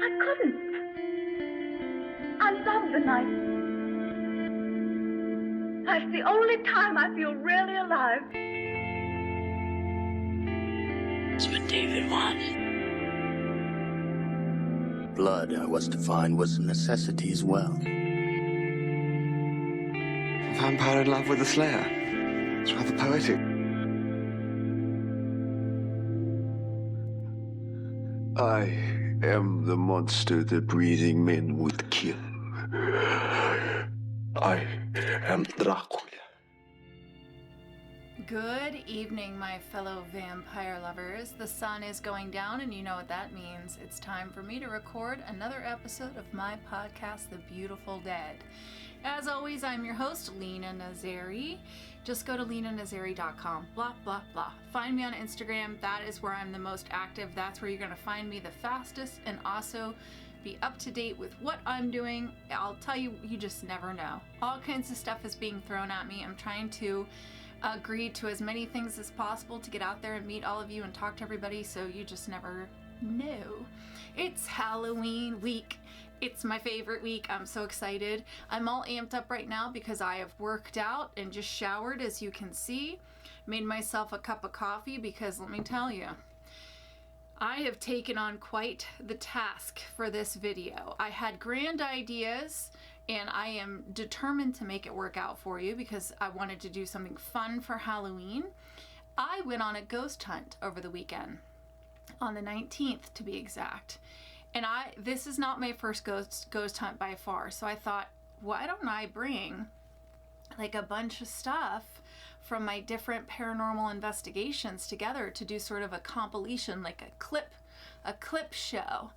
I couldn't. I love the night. That's the only time I feel really alive. That's what David wanted. Blood, I was to find, was a necessity as well. A vampire in love with a slayer. It's rather poetic. I am the monster that breathing men would kill. I am Dracula. Good evening, my fellow vampire lovers. The sun is going down, and you know what that means. It's time for me to record another episode of my podcast, The Beautiful Dead. As always, I'm your host, Lena Nazari. Just go to lenanazari.com, blah, blah, blah. Find me on Instagram. That is where I'm the most active. That's where you're going to find me the fastest, and also be up to date with what I'm doing. I'll tell you, you just never know. All kinds of stuff is being thrown at me. I'm trying to agree to as many things as possible to get out there and meet all of you and talk to everybody, so you just never know. It's Halloween week. It's my favorite week. I'm so excited. I'm all amped up right now because I have worked out and just showered, as you can see. Made myself a cup of coffee because let me tell you, I have taken on quite the task for this video. I had grand ideas and I am determined to make it work out for you because I wanted to do something fun for Halloween. I went on a ghost hunt over the weekend, on the 19th to be exact. And this is not my first ghost hunt by far. So I thought, why don't I bring like a bunch of stuff from my different paranormal investigations together to do sort of a compilation, like a clip show.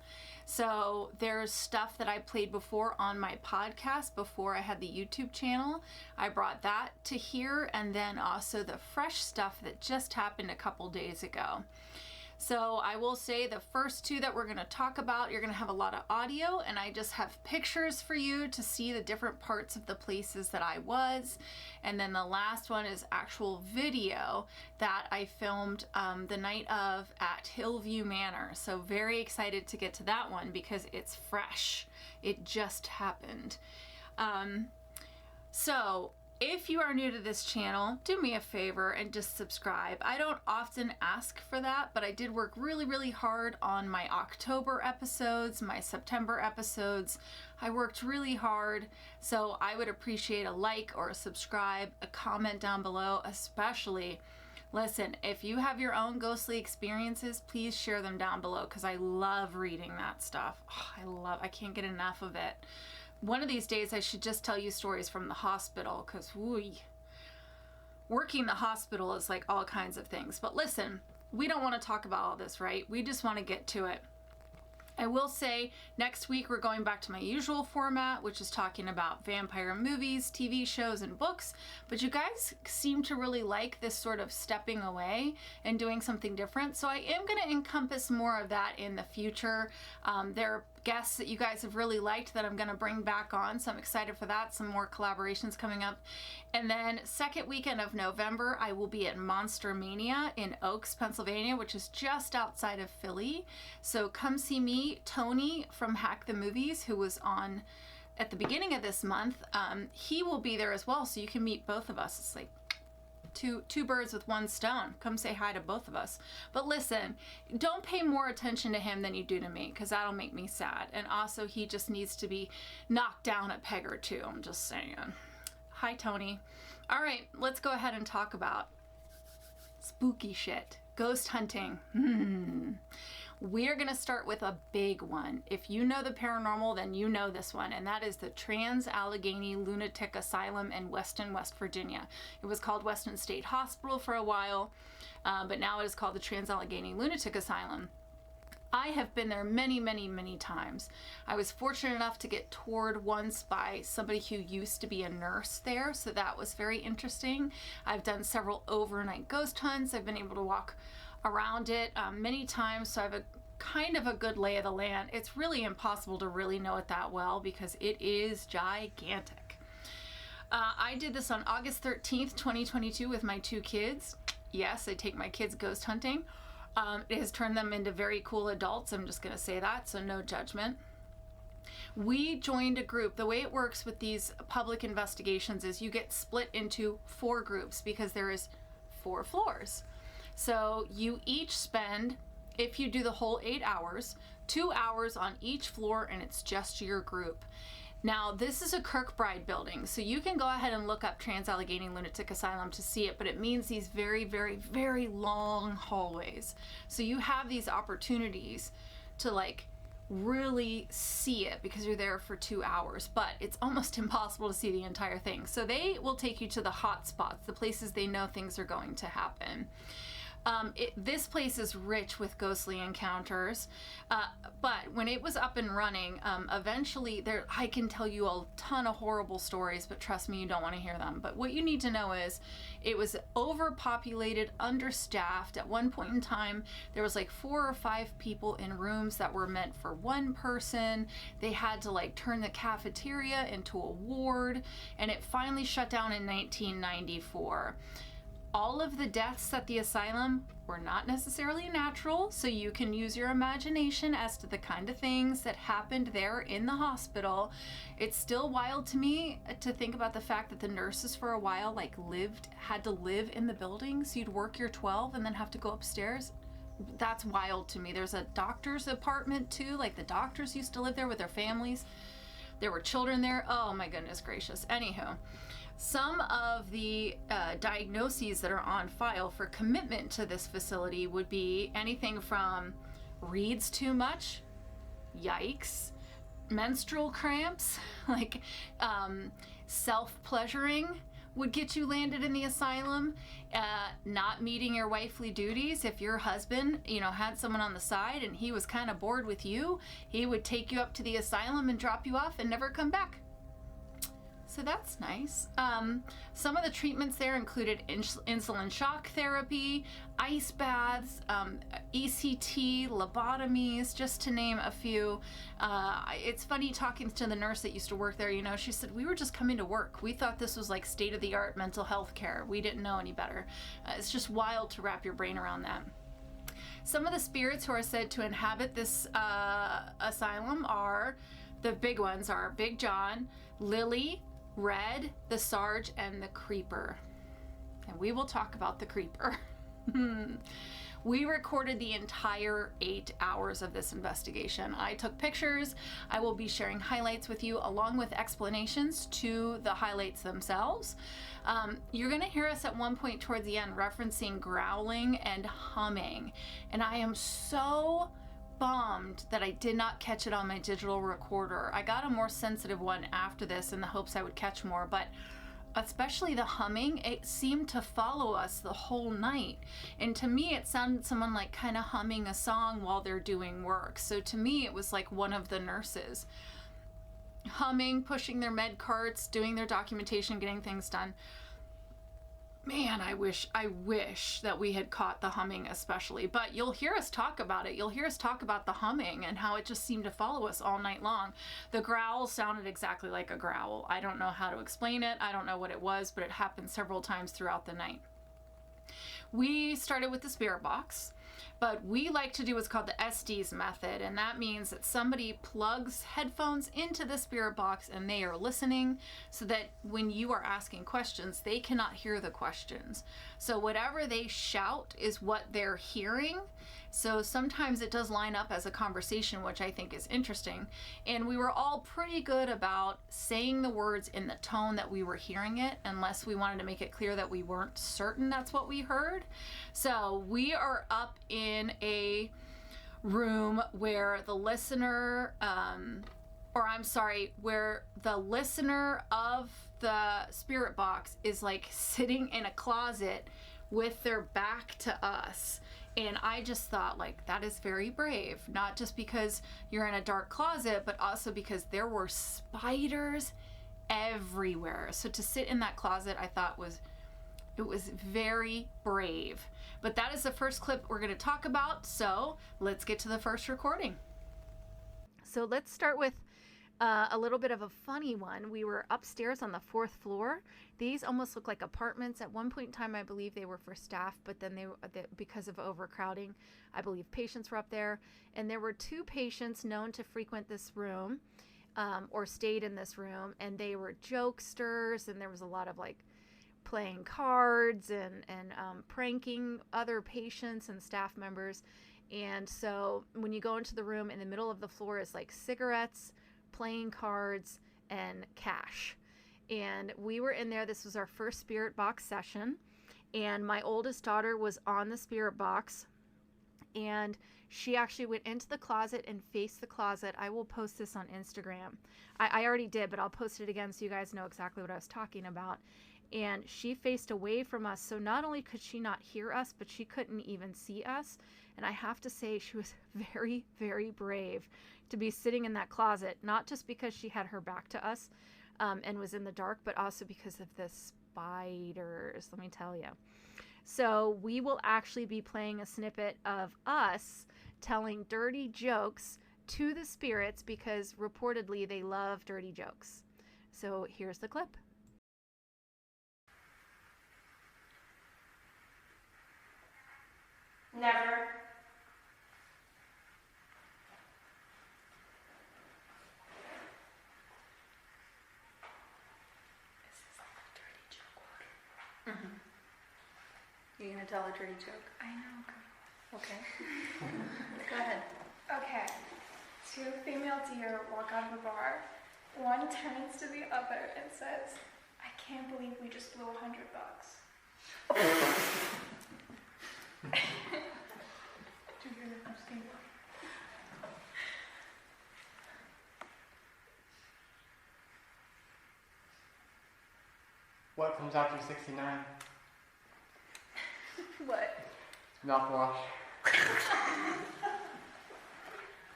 So there's stuff that I played before on my podcast before I had the YouTube channel. I brought that to here, and then also the fresh stuff that just happened a couple days ago. So I will say the first two that we're going to talk about, you're going to have a lot of audio, and I just have pictures for you to see the different parts of the places that I was. And then the last one is actual video that I filmed the night of at Hillview Manor. So very excited to get to that one because it's fresh. It just happened. So if you are new to this channel, do me a favor and just subscribe. I don't often ask for that, but I did work really, really hard on my October episodes, my September episodes. I worked really hard, so I would appreciate a like or a subscribe, a comment down below, especially. Listen, if you have your own ghostly experiences, please share them down below because I love reading that stuff. Oh, I can't get enough of it. One of these days I should just tell you stories from the hospital because working the hospital is like all kinds of things. But listen, we don't want to talk about all this, right? We just want to get to it. I will say next week we're going back to my usual format, which is talking about vampire movies, TV shows, and books. But you guys seem to really like this sort of stepping away and doing something different. So I am going to encompass more of that in the future. There are guests that you guys have really liked that I'm going to bring back on, so I'm excited for that. Some more collaborations coming up. And then second weekend of November, I will be at Monster Mania in Oaks, Pennsylvania, which is just outside of Philly. So come see me, Tony from Hack the Movies, who was on at the beginning of this month. He will be there as well, so you can meet both of us. It's like two birds with one stone. Come say hi to both of us. But listen, don't pay more attention to him than you do to me because that'll make me sad. And also he just needs to be knocked down a peg or two. I'm just saying. Hi, Tony. All right, let's go ahead and talk about spooky shit. Ghost hunting. We're going to start with a big one. If you know the paranormal, then you know this one, and that is the Trans-Allegheny Lunatic Asylum in Weston, West Virginia. It was called Weston State Hospital for a while, but now it is called the Trans-Allegheny Lunatic Asylum. I have been there many, many, many times. I was fortunate enough to get toured once by somebody who used to be a nurse there, so that was very interesting. I've done several overnight ghost hunts. I've been able to walk around it many times, so I have a kind of a good lay of the land. It's really impossible to really know it that well because it is gigantic. I did this on August 13th, 2022 with my two kids. Yes, I take my kids ghost hunting. It has turned them into very cool adults. I'm just going to say that, so no judgment. We joined a group. The way it works with these public investigations is you get split into 4 groups because there is 4 floors. So you each spend, if you do the whole 8 hours, 2 hours on each floor, and it's just your group. Now, this is a Kirkbride building, so you can go ahead and look up Trans-Allegheny Lunatic Asylum to see it, but it means these very, very, very long hallways. So you have these opportunities to like really see it because you're there for 2 hours, but it's almost impossible to see the entire thing. So they will take you to the hot spots, the places they know things are going to happen. This place is rich with ghostly encounters, but when it was up and running, eventually I can tell you a ton of horrible stories, but trust me, you don't want to hear them. But what you need to know is it was overpopulated, understaffed. At one point in time, there was like 4 or 5 people in rooms that were meant for one person. They had to like turn the cafeteria into a ward, and it finally shut down in 1994. All of the deaths at the asylum were not necessarily natural, so you can use your imagination as to the kind of things that happened there in the hospital. It's still wild to me to think about the fact that the nurses for a while had to live in the building, so you'd work your 12 and then have to go upstairs. That's wild to me. There's a doctor's apartment too, like the doctors used to live there with their families. There were children there. Oh my goodness gracious. Anywho, some of the diagnoses that are on file for commitment to this facility would be anything from reads too much, yikes, menstrual cramps, like self-pleasuring would get you landed in the asylum, not meeting your wifely duties. If your husband, had someone on the side and he was kind of bored with you, he would take you up to the asylum and drop you off and never come back. So that's nice. Some of the treatments there included insulin shock therapy, ice baths, ECT, lobotomies, just to name a few. It's funny talking to the nurse that used to work there, she said, we were just coming to work. We thought this was like state-of-the-art mental health care. We didn't know any better. It's just wild to wrap your brain around that. Some of the spirits who are said to inhabit this asylum the big ones are Big John, Lily, Red, the Sarge, and the Creeper. And we will talk about the Creeper. We recorded the entire 8 hours of this investigation. I took pictures. I will be sharing highlights with you along with explanations to the highlights themselves. You're going to hear us at one point towards the end referencing growling and humming. And I am so bummed that I did not catch it on my digital recorder. I got a more sensitive one after this in the hopes I would catch more, but especially the humming, it seemed to follow us the whole night. And to me, it sounded someone like kind of humming a song while they're doing work. So to me, it was like one of the nurses humming, pushing their med carts, doing their documentation, getting things done. Man, I wish that we had caught the humming especially, but you'll hear us talk about it. You'll hear us talk about the humming and how it just seemed to follow us all night long. The growl sounded exactly like a growl. I don't know how to explain it. I don't know what it was, but it happened several times throughout the night. We started with the spirit box, but we like to do what's called the SD's method, and that means that somebody plugs headphones into the spirit box and they are listening so that when you are asking questions, they cannot hear the questions. So whatever they shout is what they're hearing. So sometimes it does line up as a conversation, which I think is interesting. And we were all pretty good about saying the words in the tone that we were hearing it, unless we wanted to make it clear that we weren't certain that's what we heard. So we are up in a room where the listener, where the listener of the spirit box is like sitting in a closet with their back to us. And I just thought, like, that is very brave, not just because you're in a dark closet, but also because there were spiders everywhere. So to sit in that closet, I thought it was very brave. But that is the first clip we're going to talk about. So let's get to the first recording. So let's start with A little bit of a funny one. We were upstairs on the 4th floor. These almost look like apartments. At one point in time, I believe they were for staff, but then because of overcrowding, I believe patients were up there. And there were 2 patients known to frequent this room, or stayed in this room, and they were jokesters, and there was a lot of like playing cards and pranking other patients and staff members. And so when you go into the room, in the middle of the floor is like cigarettes, playing cards, and cash. And we were in there. This was our first spirit box session, and my oldest daughter was on the spirit box, and she actually went into the closet and faced the closet. I will post this on Instagram. I already did, but I'll post it again so you guys know exactly what I was talking about. And she faced away from us, so not only could she not hear us, but she couldn't even see us. And I have to say, she was very, very brave to be sitting in that closet, not just because she had her back to us and was in the dark, but also because of the spiders, let me tell you. So we will actually be playing a snippet of us telling dirty jokes to the spirits, because reportedly they love dirty jokes. So here's the clip. Never. You're gonna tell a dirty joke? I know. Okay. Go ahead. Okay. 2 female deer walk out of a bar. One turns to the other and says, "I can't believe we just blew $100." Do you hear that? I'm scared. What comes after 69? What? Mouthwash.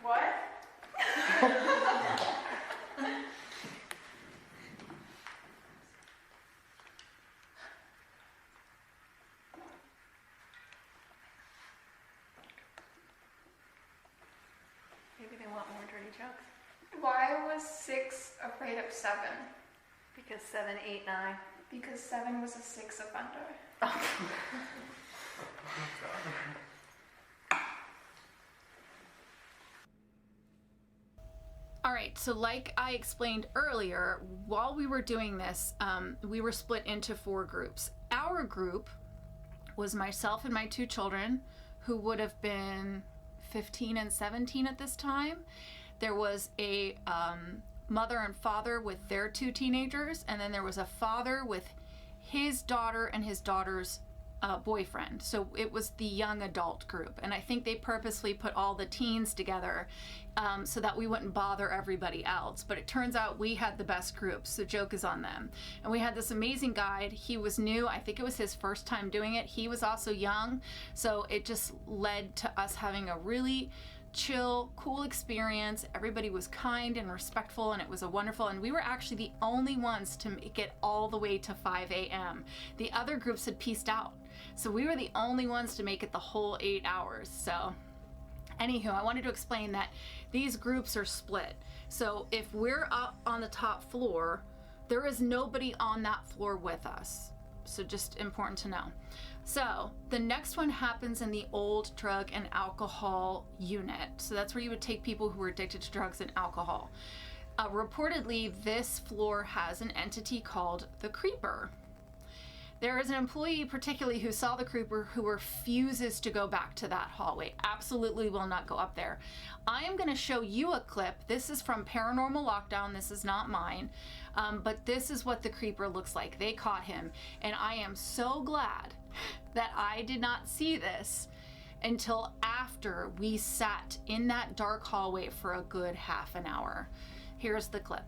What? Maybe they want more dirty jokes. Why was 6 afraid of 7? Because 7, 8, 9. Because 7 was a 6 offender. All right, so like I explained earlier, while we were doing this, we were split into 4 groups. Our group was myself and my 2 children, who would have been 15 and 17 at this time. There was a mother and father with their 2 teenagers, and then there was a father with his daughter and his daughter's boyfriend. So it was the young adult group, and I think they purposely put all the teens together so that we wouldn't bother everybody else. But it turns out we had the best groups. The joke is on them. And we had this amazing guide. He was new. I think it was his first time doing it. He was also young, so it just led to us having a really chill, cool experience. Everybody was kind and respectful, and it was a wonderful, and we were actually the only ones to make it all the way to 5 a.m. The other groups had pieced out, so we were the only ones to make it the whole 8 hours. So anywho, I wanted to explain that these groups are split. So if we're up on the top floor, there is nobody on that floor with us. So just important to know. So the next one happens in the old drug and alcohol unit. So that's where you would take people who are addicted to drugs and alcohol. Reportedly, this floor has an entity called the Creeper. There is an employee particularly who saw the Creeper who refuses to go back to that hallway. Absolutely will not go up there. I am going to show you a clip. This is from Paranormal Lockdown. This is not mine. But this is what the Creeper looks like. They caught him. And I am so glad that I did not see this until after we sat in that dark hallway for a good half an hour. Here's the clip.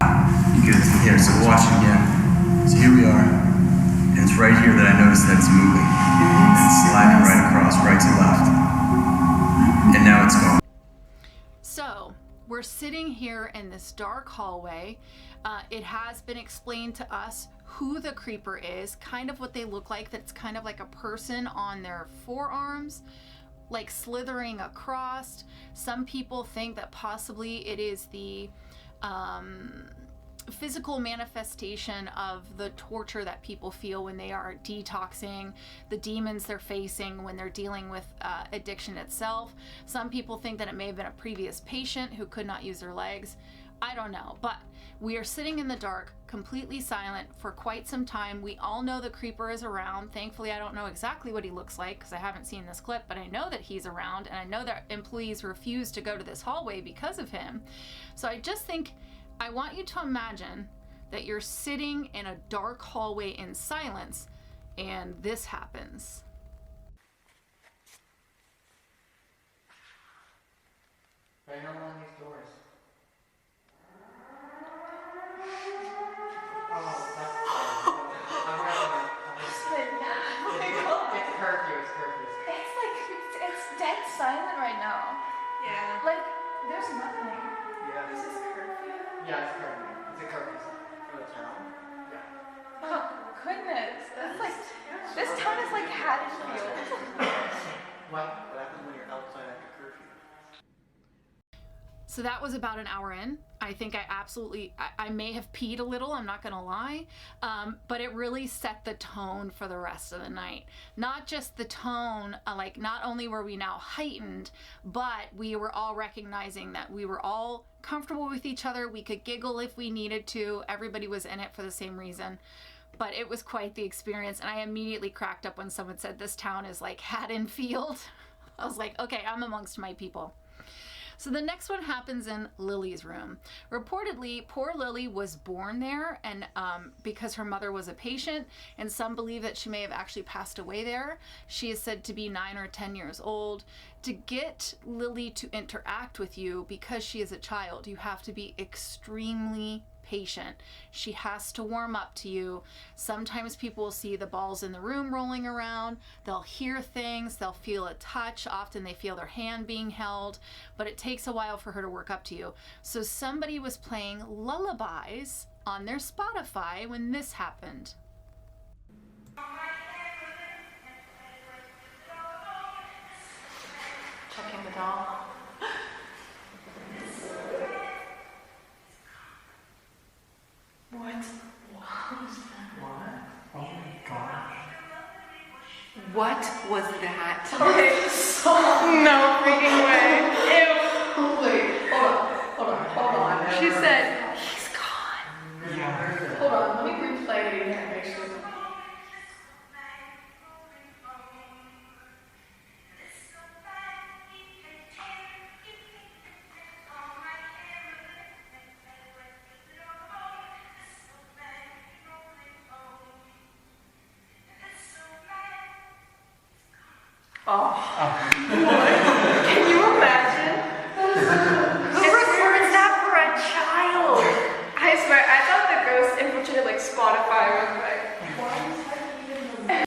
Good. Here, so watch it again. So here we are. And it's right here that I noticed that it's moving. It's sliding right across, right to left. And now it's going. So we're sitting here in this dark hallway. It has been explained to us who the Creeper is, kind of what they look like. That's kind of like a person on their forearms like slithering across. Some people think that possibly it is the physical manifestation of the torture that people feel when they are detoxing, the demons they're facing when they're dealing with addiction itself. Some people think that it may have been a previous patient who could not use their legs. I don't know, but we are sitting in the dark, completely silent for quite some time. We all know the creeper is around. Thankfully, I don't know exactly what he looks like because I haven't seen this clip, but I know that he's around, and I know that employees refuse to go to this hallway because of him. So I just think, I want you to imagine that you're sitting in a dark hallway in silence, and this happens. Paranormal on these doors. It's curfew. It's dead silent right now. Yeah. Like, there's nothing. Yeah. This is curfew. Yeah, it's curfew. It's a curfew sign for the town. Yeah. Oh, goodness. That's like, this town is like Haddonfield. What happens when you're outside after curfew? So that was about an hour in. I think I may have peed a little, I'm not gonna lie, but it really set the tone for the rest of the night. Not just the tone, like not only were we now heightened, but we were all recognizing that we were all comfortable with each other. We could giggle if we needed to. Everybody was in it for the same reason. But it was quite the experience, and I immediately cracked up when someone said this town is like Haddonfield. I was like, okay, I'm amongst my people. So the next one happens in Lily's room. Reportedly, poor Lily was born there, and because her mother was a patient, and some believe that she may have actually passed away there. She is said to be 9 or 10 years old. To get Lily to interact with you, because she is a child, you have to be extremely patient. She has to warm up to you. Sometimes people will see the balls in the room rolling around. They'll hear things. They'll feel a touch. Often they feel their hand being held, but it takes a while for her to work up to you. So somebody was playing lullabies on their Spotify when this happened. Checking the doll. What? What was that? What? Oh my gosh. What was that? Okay, so no freaking way. Ew. Wait, hold on. She said, he's gone. Yeah. Hold on, let me replay it again. Make sure. Can you imagine? Who records that for a child? I swear, I thought the ghost infiltrated like Spotify real quick. Why is that even?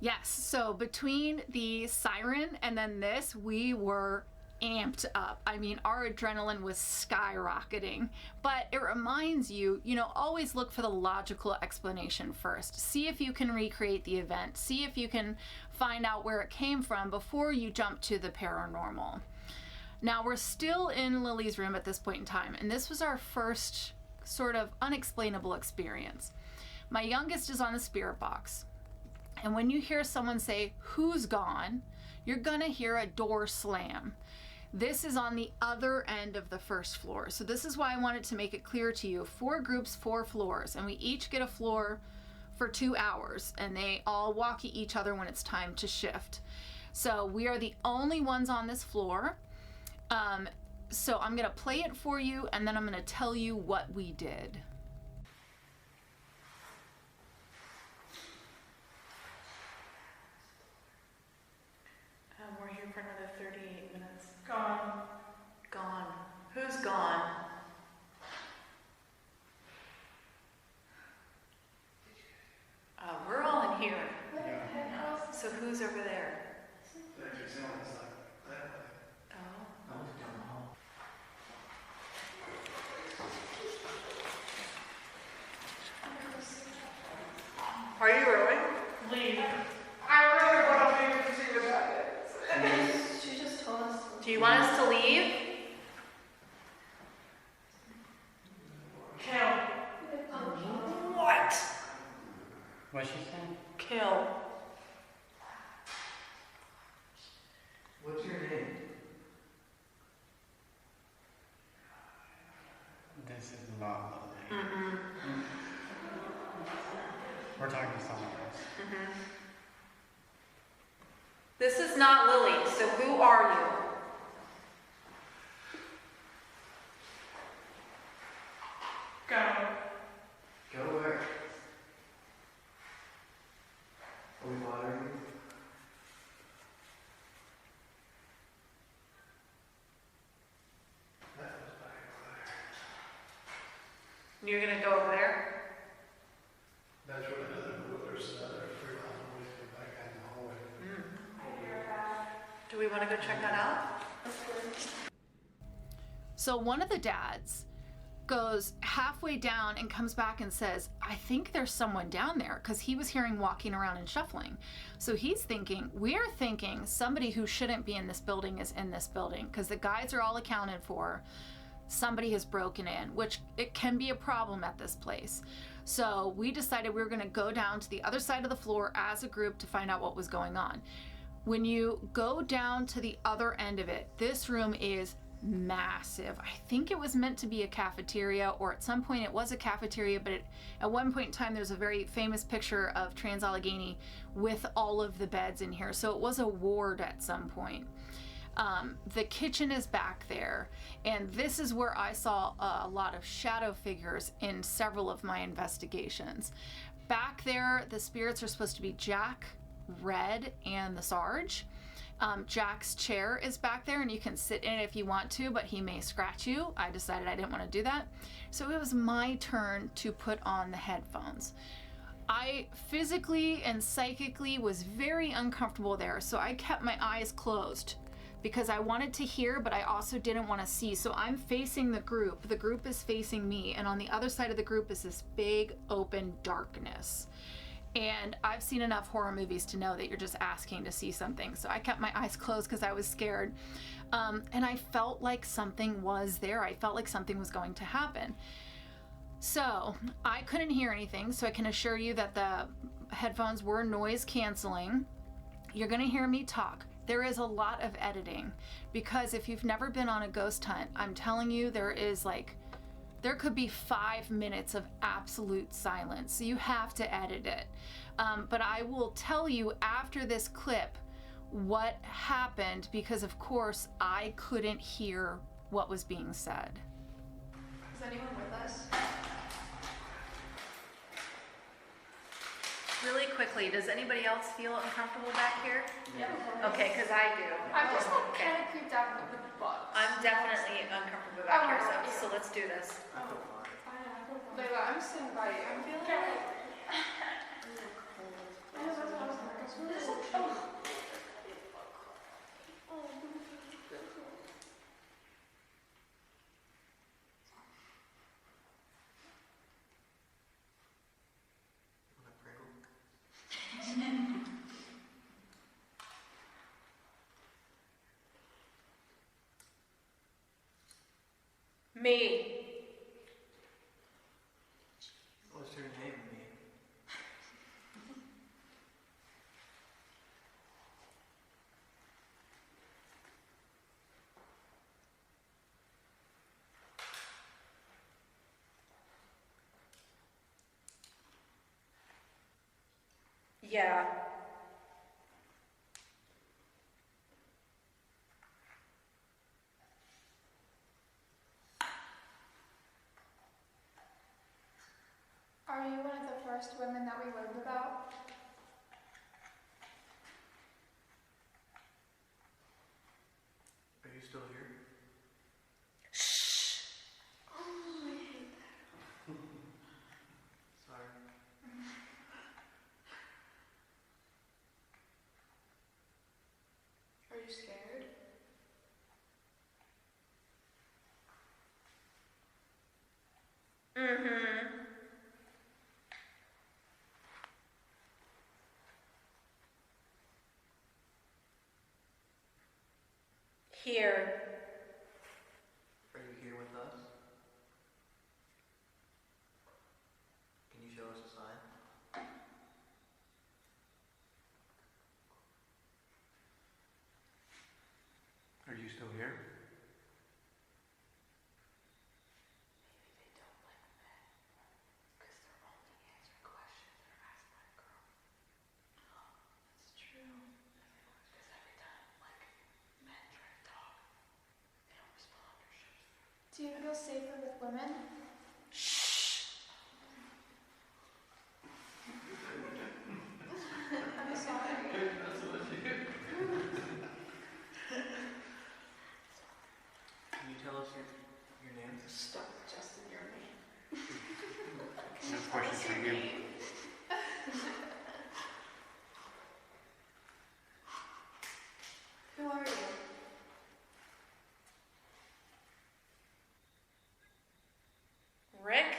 Yes, so between the siren and then this, we were amped up. I mean, our adrenaline was skyrocketing, but it reminds you, always look for the logical explanation first. See if you can recreate the event. See if you can find out where it came from before you jump to the paranormal. Now, we're still in Lily's room at this point in time, and this was our first sort of unexplainable experience. My youngest is on the spirit box, and when you hear someone say, "Who's gone?" you're gonna hear a door slam. This is on the other end of the first floor. So this is why I wanted to make it clear to you. 4 groups, 4 floors, and we each get a floor for 2 hours, and they all walk each other when it's time to shift. So we are the only ones on this floor. So I'm gonna play it for you, and then I'm gonna tell you what we did. We're here for another 38 minutes. Gone. Gone. Who's gone? We're all in here. So who's over there? Oh. Are you really? Leave. I really want to leave to see what that is. Do you want us to leave? Kill. What? What's she saying? Kill. What's your name? This is not Lily. Mm-mm. We're talking to someone else. Mm-hmm. This is not Lily, so who are you? Go. Go where? Are we bothering you? You're gonna go over there? That's what there's another 3 miles away from back out in the hallway. Do we want to go check that out? So one of the dads goes halfway down and comes back and says, I think there's someone down there, because he was hearing walking around and shuffling. So we're thinking somebody who shouldn't be in this building is in this building, because the guides are all accounted for. Somebody has broken in, which it can be a problem at this place. So we decided we were going to go down to the other side of the floor as a group to find out what was going on. When you go down to the other end of it, this room is massive. I think it was meant to be a cafeteria, or at some point it was a cafeteria, but at one point in time there's a very famous picture of Trans-Allegheny with all of the beds in here. So it was a ward at some point. The kitchen is back there, and this is where I saw a lot of shadow figures in several of my investigations. Back there, the spirits are supposed to be Jack, Red, and the Sarge. Jack's chair is back there, and you can sit in it if you want to, but he may scratch you. I decided I didn't want to do that. So it was my turn to put on the headphones. I physically and psychically was very uncomfortable there, so I kept my eyes closed because I wanted to hear, but I also didn't want to see. So I'm facing the group. The group is facing me, and on the other side of the group is this big open darkness. And I've seen enough horror movies to know that you're just asking to see something. So I kept my eyes closed because I was scared. And I felt like something was there. I felt like something was going to happen. So I couldn't hear anything. So I can assure you that the headphones were noise canceling. You're going to hear me talk. There is a lot of editing, because if you've never been on a ghost hunt, I'm telling you, there could be 5 minutes of absolute silence. So you have to edit it. But I will tell you after this clip what happened, because of course I couldn't hear what was being said. Is anyone with us? Really quickly, does anybody else feel uncomfortable back here? Yeah. Okay, because I do. I'm just like Okay. kind of creeped out with the bugs. I'm definitely uncomfortable back here, so let's do this. Layla, I'm sitting by you. I'm feeling like... Me. What's your name, me? Yeah. Are you one of the first women that we learned about? Are you still here? Shh. Oh, I hate that. Sorry. Are you scared? Mm-hmm. Here. Are you here with us? Can you show us a sign? Are you still here? Do you feel safer with women? I'm sorry. Can you tell us your name? Stop adjusting your name. No questions for you. Who are you? Rick?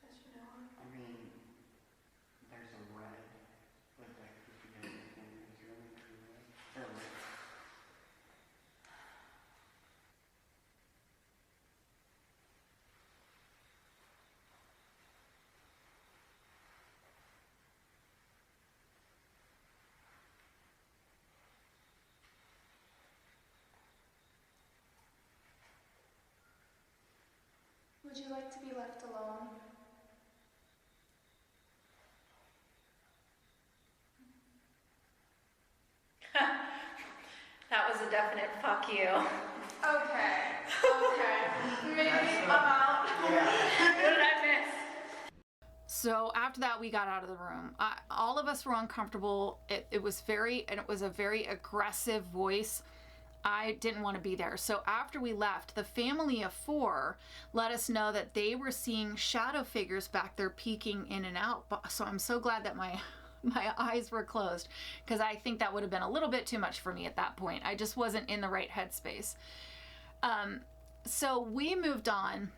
As you know, I mean, there's a red, but like if you get anything, is there anything red? Or red? would you like to be left alone? That was a definite fuck you. Okay. Maybe I'm out. What did I miss? So after that, we got out of the room. All of us were uncomfortable. It was a very aggressive voice. I didn't want to be there. So after we left, the family of 4 let us know that they were seeing shadow figures back there peeking in and out. So I'm so glad that my eyes were closed, because I think that would have been a little bit too much for me at that point. I just wasn't in the right headspace. So we moved on.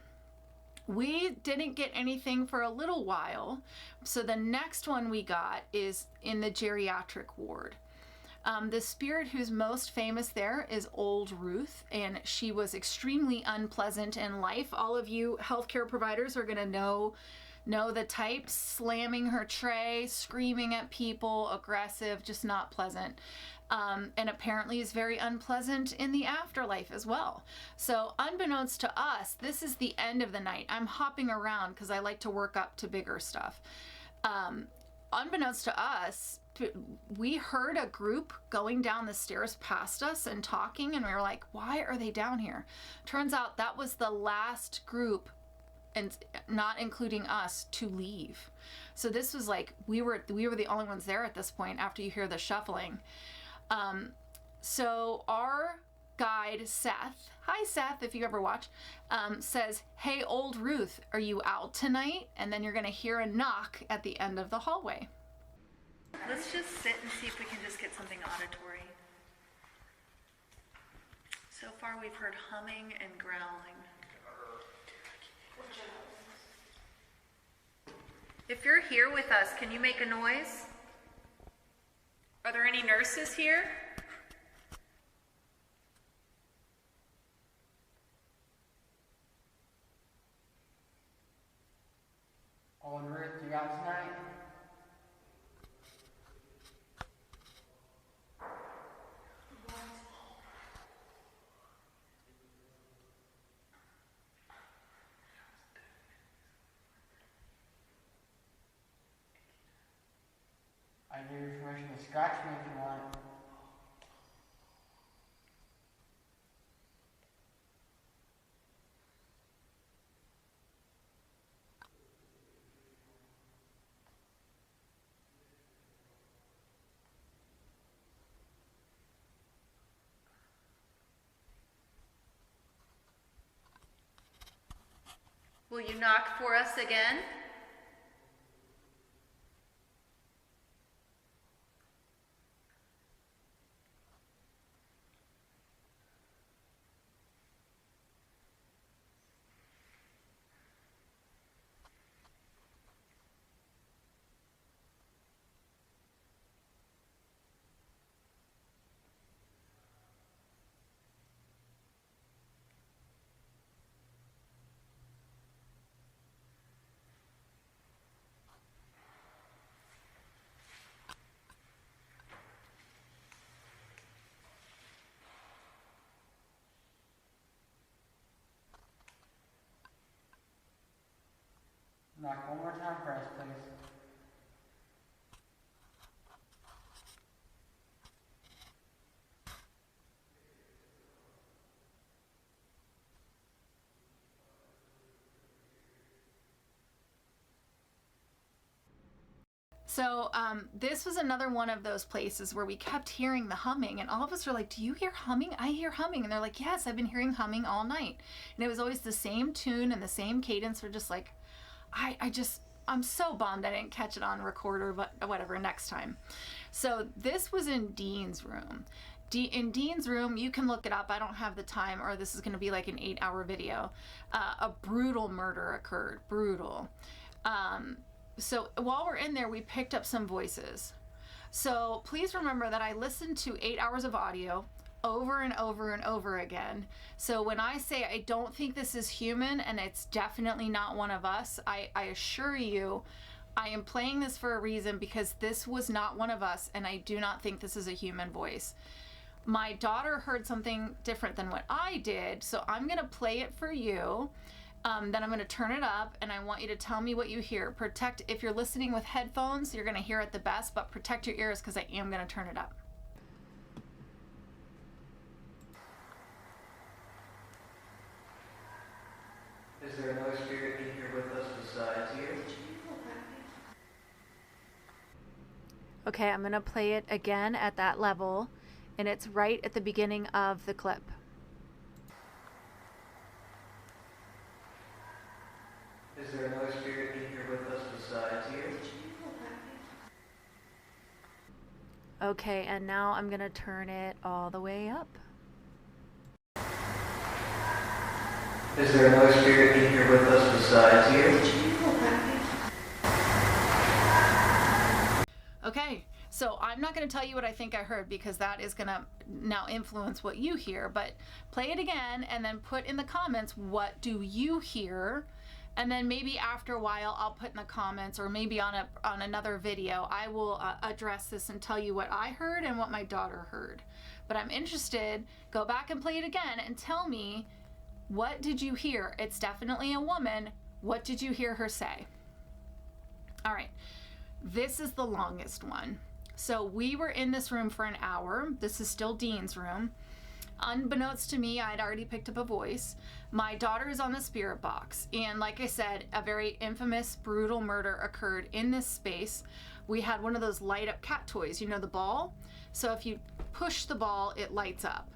We didn't get anything for a little while. So the next one we got is in the geriatric ward. The spirit who's most famous there is Old Ruth, and she was extremely unpleasant in life. All of you healthcare providers are going to know the type: slamming her tray, screaming at people, aggressive, just not pleasant. And apparently is very unpleasant in the afterlife as well. So unbeknownst to us, this is the end of the night. I'm hopping around because I like to work up to bigger stuff. Unbeknownst to us, we heard a group going down the stairs past us and talking, and we were like, why are they down here? Turns out that was the last group, and not including us, to leave. So this was like, we were the only ones there at this point after you hear the shuffling. So our guide, Seth, hi Seth, if you ever watch, says, hey, Old Ruth, are you out tonight? And then you're gonna hear a knock at the end of the hallway. Let's just sit and see if we can just get something auditory. So far we've heard humming and growling. If you're here with us, can you make a noise? Are there any nurses here? Old Ruth, you out tonight? I give you permission to scratch me if you want. Will you knock for us again? Knock one more time for us, please. So this was another one of those places where we kept hearing the humming, and all of us were like, do you hear humming? I hear humming. And they're like, yes, I've been hearing humming all night. And it was always the same tune and the same cadence. We're just like, I'm so bummed I didn't catch it on recorder, but whatever, next time. So this was in Dean's room. In Dean's room, you can look it up. I don't have the time, or this is going to be like an 8-hour video. A brutal murder occurred. Brutal. So while we're in there, we picked up some voices. So please remember that I listened to 8 hours of audio over and over and over again. So when I say I don't think this is human, and it's definitely not one of us, I assure you, I am playing this for a reason, because this was not one of us, and I do not think this is a human voice. My daughter heard something different than what I did, so I'm gonna play it for you. Then I'm going to turn it up, and I want you to tell me what you hear. If you're listening with headphones, you're going to hear it the best, but protect your ears, because I am going to turn it up. Is there another spirit in here with us besides you? Okay, I'm going to play it again at that level, and it's right at the beginning of the clip. Is there another spirit in here with us besides you? Okay, and now I'm going to turn it all the way up. Is there another spirit in here with us besides you? Okay, so I'm not going to tell you what I think I heard, because that is going to now influence what you hear, but play it again and then put in the comments, what do you hear? And then maybe after a while, I'll put in the comments, or maybe on another video, I will address this and tell you what I heard and what my daughter heard. But I'm interested, go back and play it again and tell me, what did you hear? It's definitely a woman. What did you hear her say? All right, this is the longest one. So we were in this room for an hour. This is still Dean's room. Unbeknownst to me, I'd already picked up a voice. My daughter is on the spirit box, and like I said, a very infamous, brutal murder occurred in this space. We had one of those light up cat toys, you know, the ball? So if you push the ball, it lights up.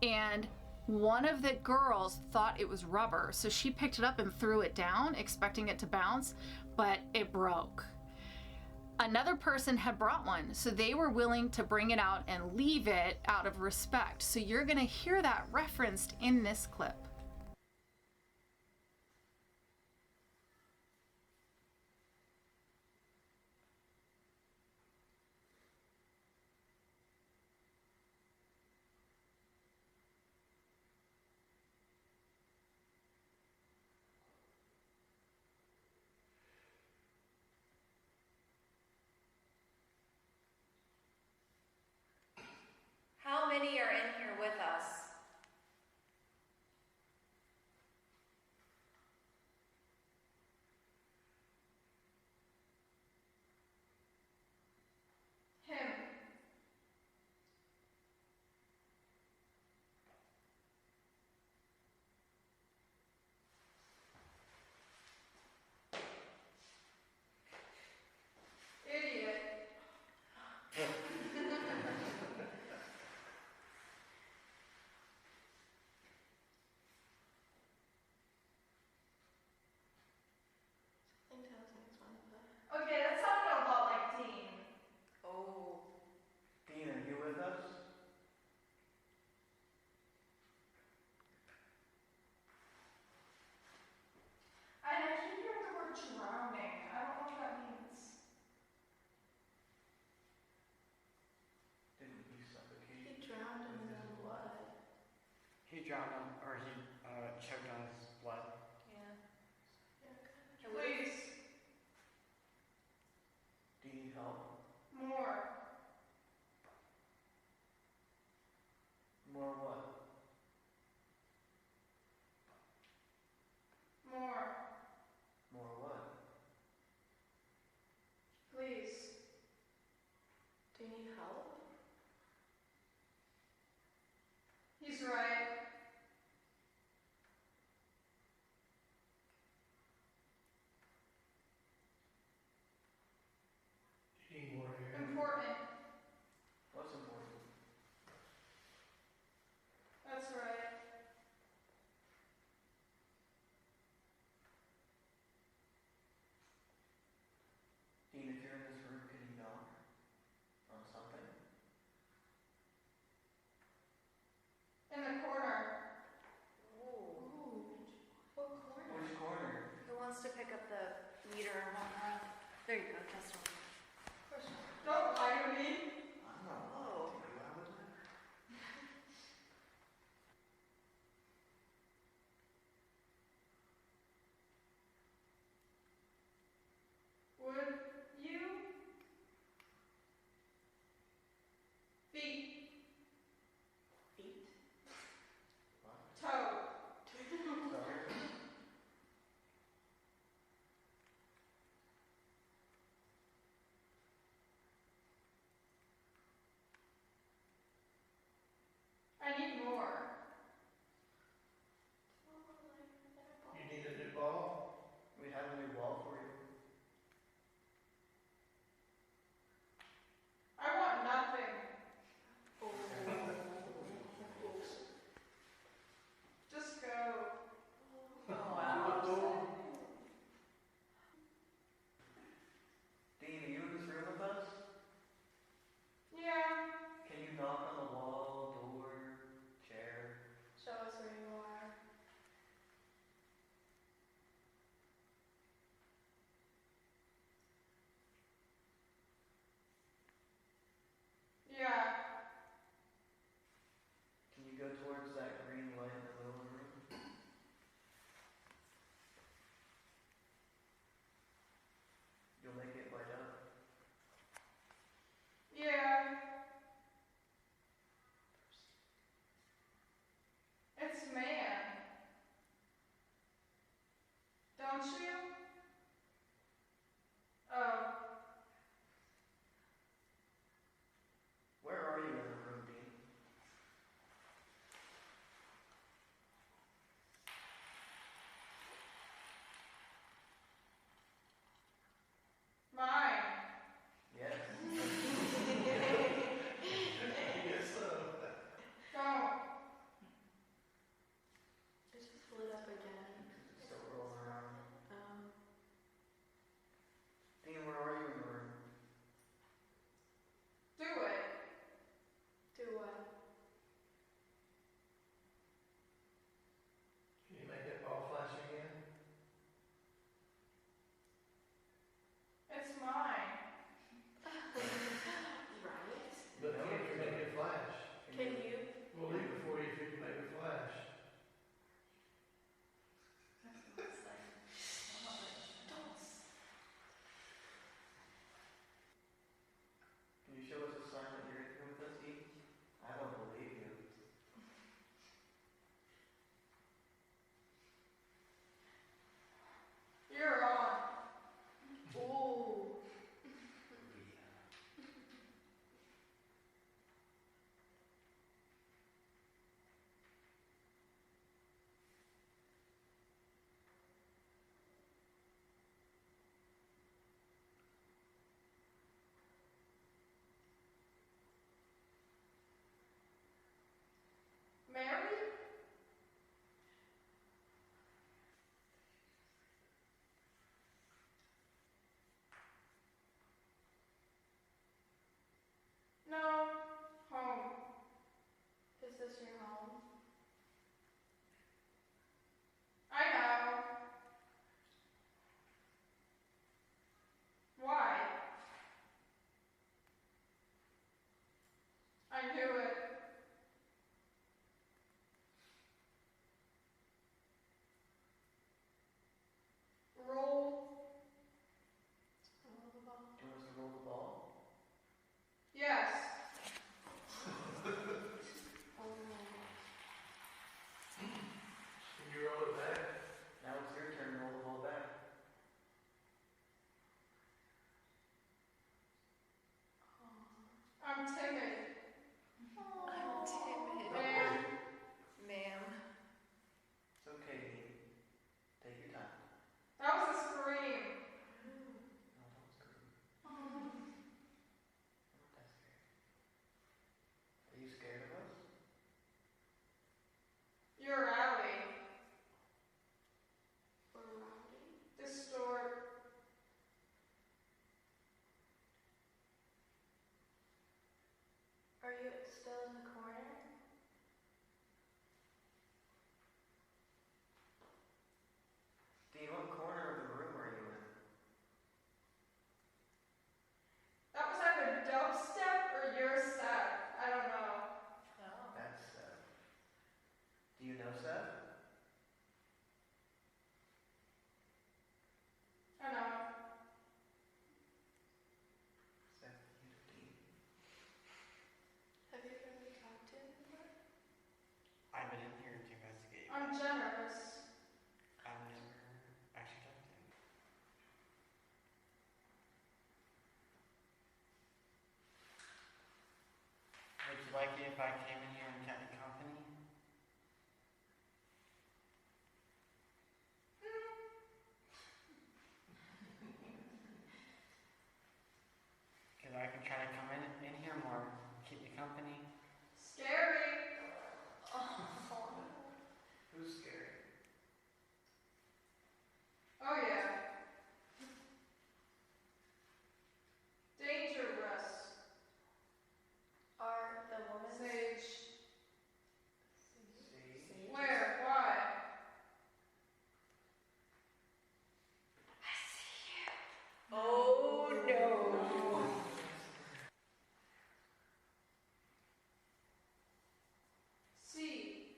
And one of the girls thought it was rubber, so she picked it up and threw it down, expecting it to bounce, but it broke. Another person had brought one, so they were willing to bring it out and leave it out of respect. So you're going to hear that referenced in this clip. How many are in here with us? Him. Idiot. Okay, that sounded a lot like Dean. Oh. Dean, are you with us? I actually hear the word drowning. I don't know what that means. Didn't he suffocate? He drowned in his own blood. He drowned on, or he choked on his blood. Please. Do you need help? More. More what? More. He's right. You need more air. Important. What's important? That's right. Dean, if you're in this room, can you knock on something? In the corner. Ooh. What corner? Which corner? Who wants to pick up the meter and whatnot? There you go, just one. Don't lie to me. I'm not Oh. allowed to. Why would I? Would you? Feet. Feet? What? Toe. Sorry. I need more. You need a new ball? We have a new wall for you. I want nothing. Just go. Dean, are you in this room with us? Yeah. Can you knock on the wall, door, chair? Show us where you are. Yeah. Can you go towards that green light in the middle of the room? You'll make it light up. Yeah. It's man. Don't you? Oh. Where are you in the room, Dean? Mine. Yes. Yes, Don't. Just pull it up again. Still rolling around. Oh. like it if I came in here and kept you company? Because I can try to come in here more, keep you company. Scary. Who's scary? Oh yeah. Dangerous. Are the woman Sage. See? Where? Why? Oh no. See.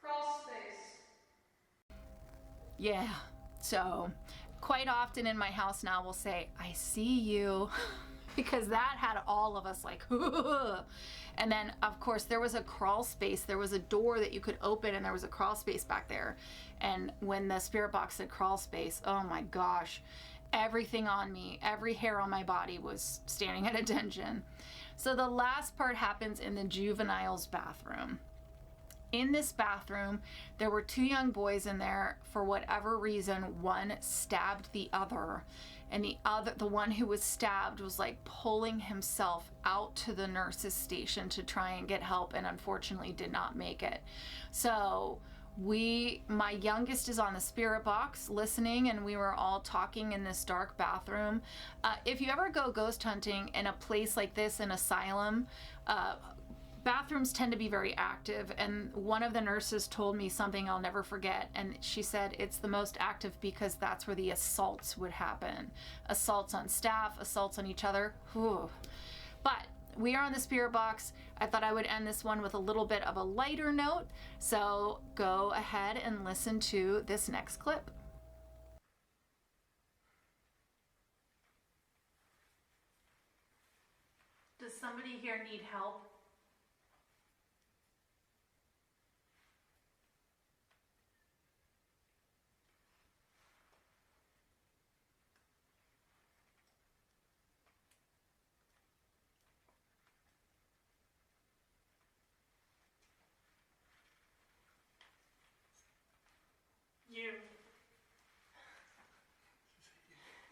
Crawl space. Yeah, so quite often in my house now we'll say, I see you, because that had all of us like, and then of course there was a crawl space, there was a door that you could open and there was a crawl space back there. And when the spirit box said crawl space, oh my gosh, everything on me, every hair on my body was standing at attention. So the last part happens in the juvenile's bathroom. In this bathroom, there were two young boys in there. For whatever reason, one stabbed the other, and the one who was stabbed was like pulling himself out to the nurse's station to try and get help, and unfortunately did not make it. So my youngest is on the spirit box listening, and we were all talking in this dark bathroom. If you ever go ghost hunting in a place like this, an asylum, bathrooms tend to be very active, and one of the nurses told me something I'll never forget, and she said it's the most active because that's where the assaults would happen. Assaults on staff, assaults on each other. Whew. But we are on the spirit box. I thought I would end this one with a little bit of a lighter note, so go ahead and listen to this next clip. Does somebody here need help? you?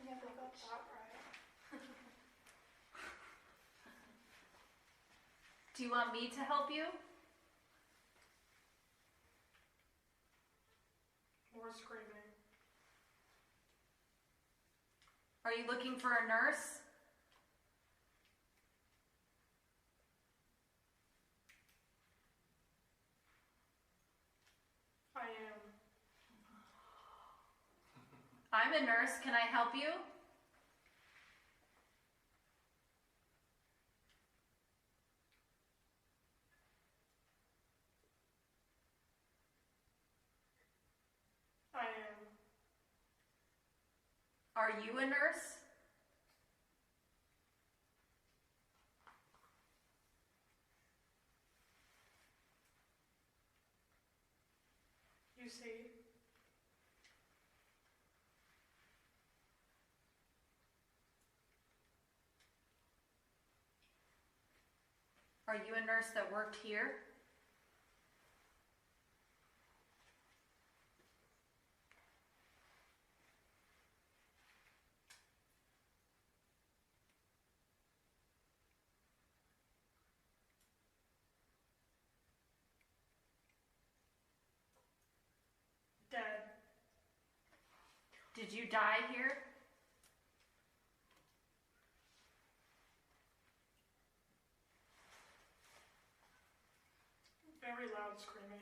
Yeah, but that's not right. Do you want me to help you? More screaming. Are you looking for a nurse? I am. I'm a nurse. Can I help you? I am. Are you a nurse? You see? Are you a nurse that worked here? Dead. Did you die here? Very loud screaming.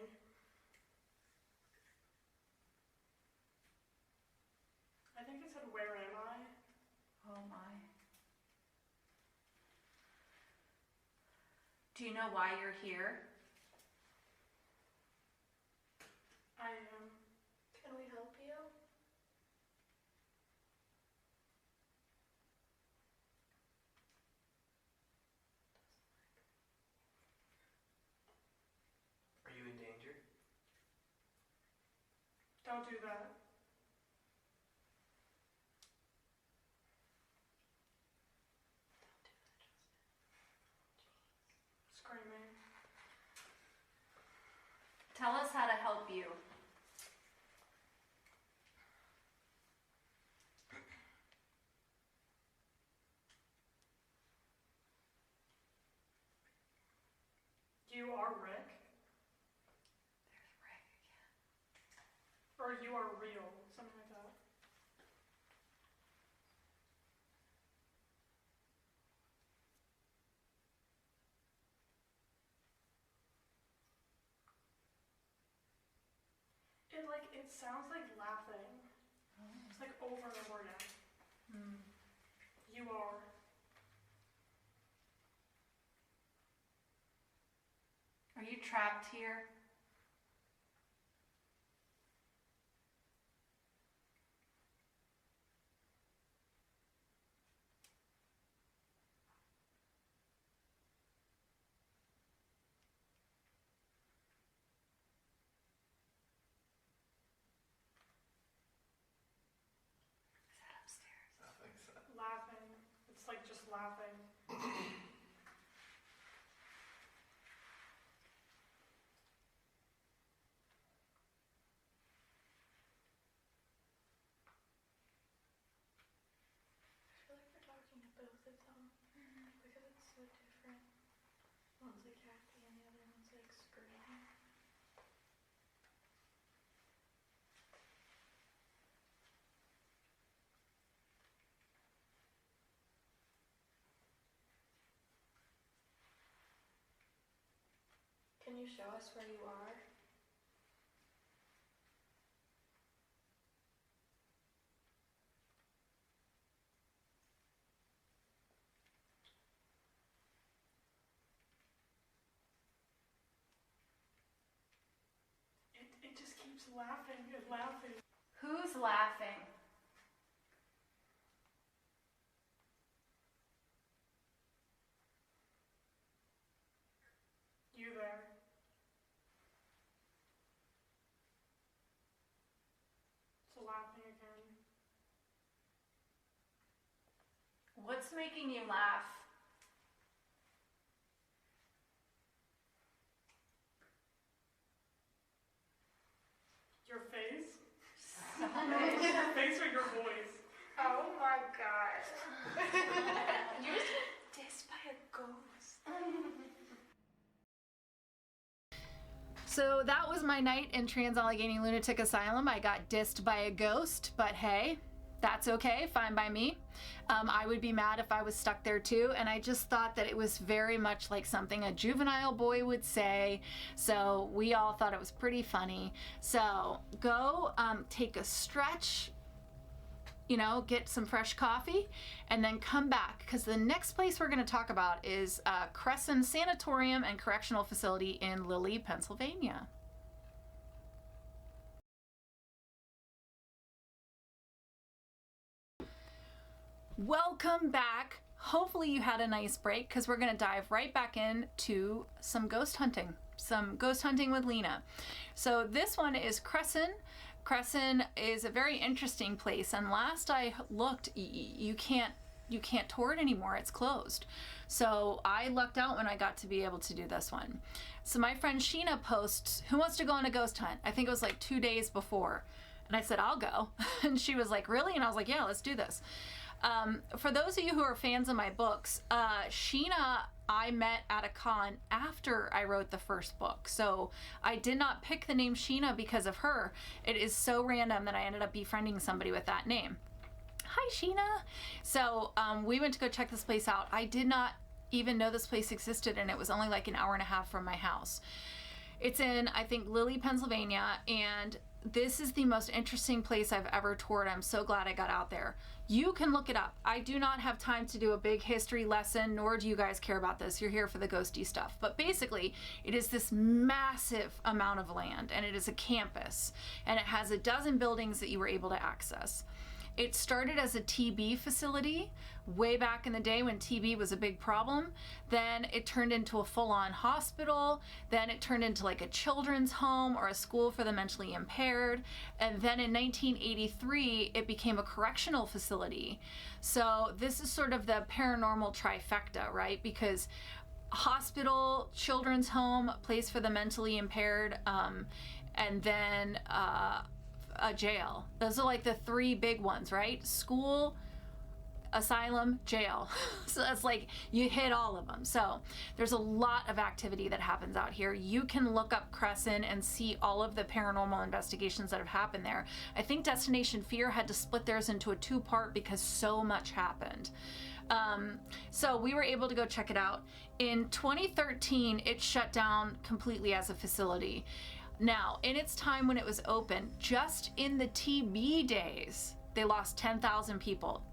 I think it said, "Where am I?" Oh my. Do you know why you're here? I am. Can we help you? Are you in danger? Don't do that. You are Rick? There's Rick again. Or you are real, something like that. It sounds like laughing. It's like over and over again. You are. Are you trapped here? Is that upstairs? I think so. Laughing. It's like just laughing. I feel like we're talking to both of them because it's so different. One's like happy and the other one's like screaming. Can you show us where you are? It just keeps laughing and laughing. Who's laughing? You there. It's laughing again. What's making you laugh? Your face? Stop Your face or your voice? Oh my god. You just got dissed by a ghost. So that was my night in Trans-Allegheny Lunatic Asylum. I got dissed by a ghost, but hey, that's okay, fine by me. I would be mad if I was stuck there too, and I just thought that it was very much like something a juvenile boy would say, so we all thought it was pretty funny. So go take a stretch, you know, get some fresh coffee, and then come back, because the next place we're going to talk about is Cresson Sanatorium and Correctional Facility in Lilly, Pennsylvania. Welcome back. Hopefully you had a nice break, because we're going to dive right back into some ghost hunting with Lena. So this one is Cresson. Cresson is a very interesting place, and last I looked, you can't tour it anymore. It's closed. So I lucked out when I got to be able to do this one. So my friend Sheena posts, "Who wants to go on a ghost hunt?" I think it was like 2 days before, and I said, "I'll go." And she was like, "Really?" And I was like, "Yeah, let's do this." For those of you who are fans of my books, Sheena I met at a con after I wrote the first book. So I did not pick the name Sheena because of her. It is so random that I ended up befriending somebody with that name. Hi, Sheena. So we went to go check this place out. I did not even know this place existed, and it was only like an hour and a half from my house. It's in, I think, Lilly, Pennsylvania, and this is the most interesting place I've ever toured. I'm so glad I got out there. You can look it up. I do not have time to do a big history lesson, nor do you guys care about this. You're here for the ghosty stuff. But basically, it is this massive amount of land, and it is a campus, and it has a dozen buildings that you were able to access. It started as a TB facility way back in the day when TB was a big problem. Then it turned into a full-on hospital. Then it turned into like a children's home or a school for the mentally impaired. And then in 1983, it became a correctional facility. So this is sort of the paranormal trifecta, right? Because hospital, children's home, place for the mentally impaired, and then a jail. Those are like the three big ones, right? School, asylum, jail. So that's like you hit all of them. So there's a lot of activity that happens out here. You can look up Cresson and see all of the paranormal investigations that have happened there. I think Destination Fear had to split theirs into a 2-part because so much happened. So we were able to go check it out. In 2013, it shut down completely as a facility. Now, in its time when it was open, just in the TB days, they lost 10,000 people.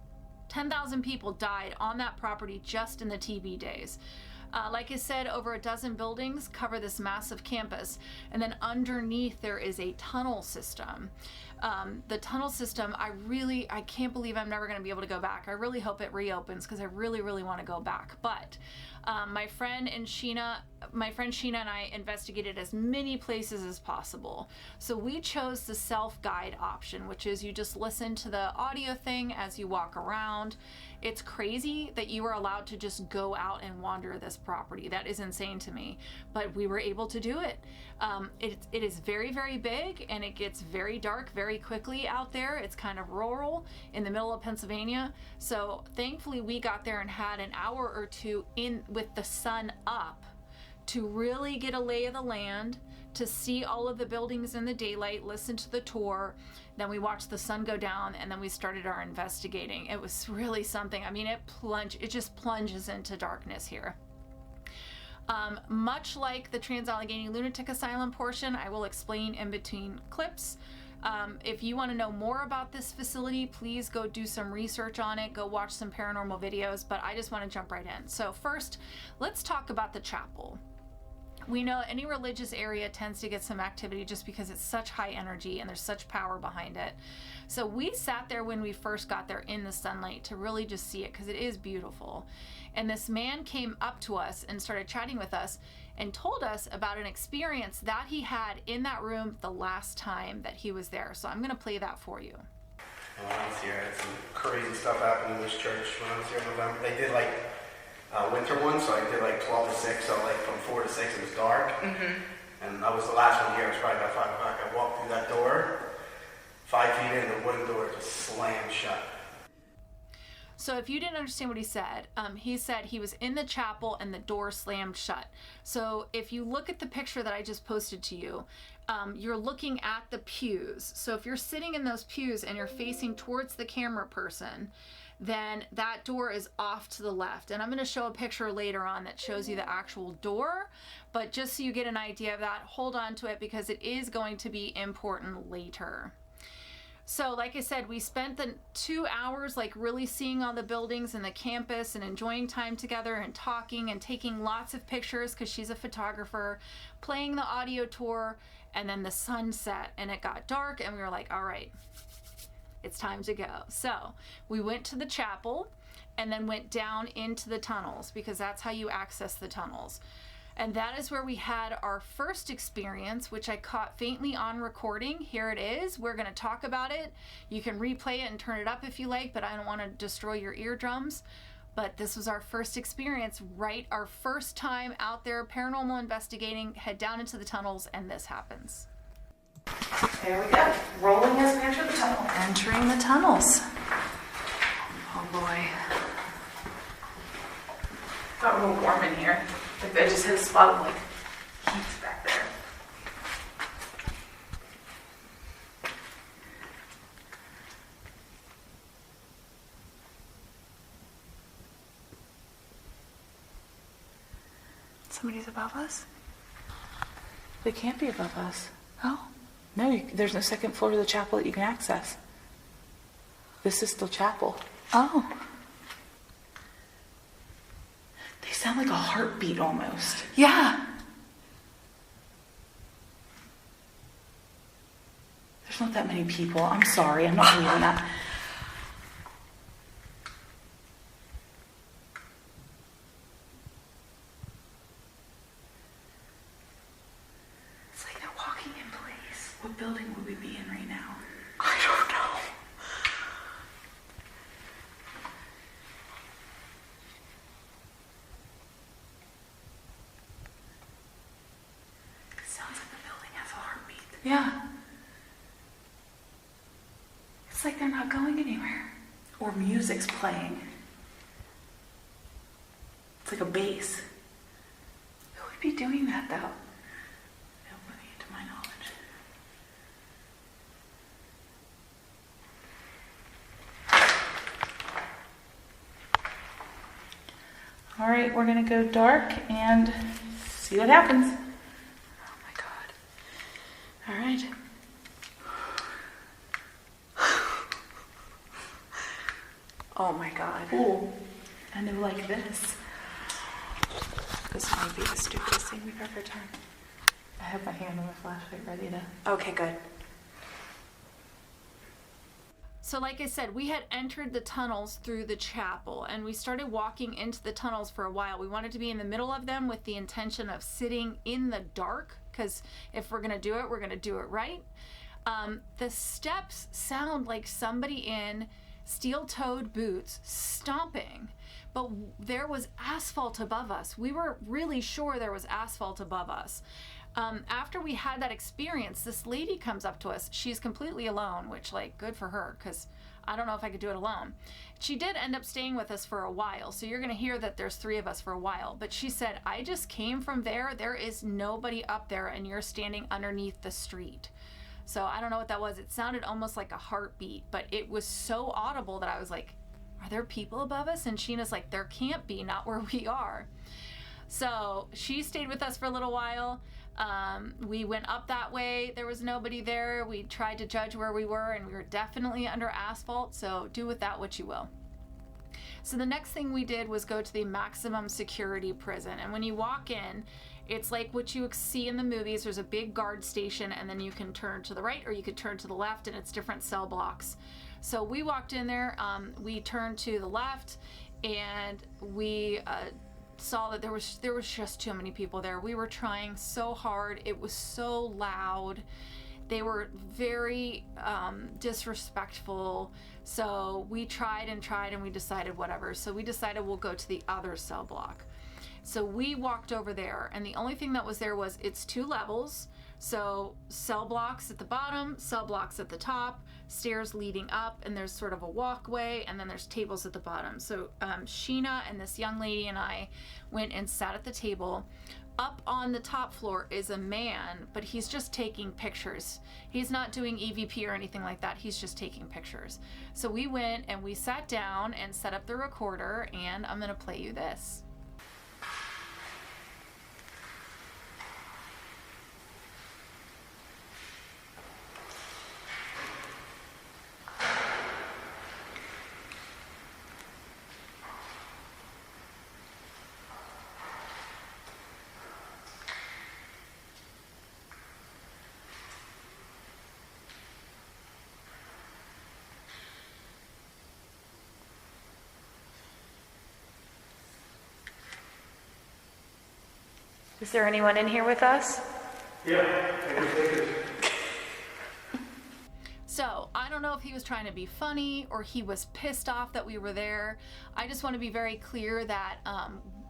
10,000 people died on that property just in the TB days. Like I said, over a dozen buildings cover this massive campus, and then underneath there is a tunnel system. The tunnel system, I can't believe I'm never going to be able to go back. I really hope it reopens because I really, really want to go back. But my friend Sheena and I investigated as many places as possible. So we chose the self-guide option, which is you just listen to the audio thing as you walk around. It's crazy that you are allowed to just go out and wander this property. That is insane to me, but we were able to do it. It is very, very big, and it gets very dark very quickly out there. It's kind of rural in the middle of Pennsylvania. So thankfully we got there and had an hour or two in with the sun up to really get a lay of the land, to see all of the buildings in the daylight, listen to the tour. Then we watched the sun go down, and then we started our investigating. It was really something. I mean, it just plunges into darkness here. Much like the Trans-Allegheny Lunatic Asylum portion, I will explain in between clips. If you want to know more about this facility, please go do some research on it, go watch some paranormal videos, but I just want to jump right in. So first, let's talk about the chapel. We know any religious area tends to get some activity just because it's such high energy and there's such power behind it. So we sat there when we first got there in the sunlight to really just see it because it is beautiful. And this man came up to us and started chatting with us and told us about an experience that he had in that room the last time that he was there. So I'm going to play that for you. When I was here, I had some crazy stuff happen in this church when I was here in November. They did like winter one, so I did like 12 to 6, so like from 4 to 6 it was dark. And I was the last one here, it was probably about 5 o'clock. I walked through that door, 5 feet in, the wooden door just slammed shut. So if you didn't understand what he said he was in the chapel and the door slammed shut. So if you look at the picture that I just posted to you, you're looking at the pews. So if you're sitting in those pews and you're facing towards the camera person, then that door is off to the left. And I'm going to show a picture later on that shows you the actual door, but just so you get an idea of that, hold on to it because it is going to be important later. So like I said, we spent the 2 hours like really seeing all the buildings and the campus and enjoying time together and talking and taking lots of pictures because she's a photographer, playing the audio tour, and then the sun set and it got dark and we were like, all right, it's time to go. So we went to the chapel and then went down into the tunnels because that's how you access the tunnels. And that is where we had our first experience, which I caught faintly on recording. Here it is. We're going to talk about it. You can replay it and turn it up if you like, but I don't want to destroy your eardrums. But this was our first experience, right? Our first time out there paranormal investigating, head down into the tunnels, and this happens. There we go. Rolling as we enter the tunnel. Entering the tunnels. Oh boy. Got a little warm in here. Like I just hit a spot of like heat back there. Somebody's above us? They can't be above us. Oh. No, there's no second floor to the chapel that you can access. This is still chapel. Oh. They sound like a heartbeat almost. Yeah. There's not that many people. I'm sorry, I'm not believing that. It's like they're walking in place. What building would we be in right now? I don't know. Yeah. It's like they're not going anywhere. Or music's playing. It's like a base. Who would be doing that though? Nobody, to my knowledge. All right, we're gonna go dark and see what happens. Oh my God. All right. Oh my God. Ooh. And they're like this. This might be the stupidest thing we've ever done. I have my hand on the flashlight ready to. Okay, good. So like I said, we had entered the tunnels through the chapel and we started walking into the tunnels for a while. We wanted to be in the middle of them with the intention of sitting in the dark, because if we're going to do it, we're going to do it right. The steps sound like somebody in steel-toed boots stomping, but there was asphalt above us. We were really sure there was asphalt above us. After we had that experience, this lady comes up to us. She's completely alone, which, like, good for her, because I don't know if I could do it alone. She did end up staying with us for a while, so you're going to hear that there's 3 of us for a while. But she said, I just came from there. There is nobody up there, and you're standing underneath the street. So I don't know what that was. It sounded almost like a heartbeat, but it was so audible that I was like, are there people above us? And Sheena's like, there can't be, not where we are. So she stayed with us for a little while. We went up that way. There was nobody there. We tried to judge where we were, and we were definitely under asphalt. So do with that what you will. So the next thing we did was go to the maximum security prison. And when you walk in, it's like what you see in the movies. There's a big guard station, and then you can turn to the right or you could turn to the left, and it's different cell blocks. So we walked in there, we turned to the left, and we saw that there was just too many people there. We were trying so hard. It was so loud. They were very disrespectful. So we tried and we decided whatever. So we decided we'll go to the other cell block. So we walked over there, and the only thing that was there was it's 2 levels. So cell blocks at the bottom, cell blocks at the top, stairs leading up, and there's sort of a walkway, and then there's tables at the bottom. So Sheena and this young lady and I went and sat at the table. Up on the top floor is a man, but he's just taking pictures. He's not doing EVP or anything like that. He's just taking pictures. So we went and we sat down and set up the recorder, and I'm gonna play you this. Is there anyone in here with us? Yeah. So I don't know if he was trying to be funny or he was pissed off that we were there. I just want to be very clear that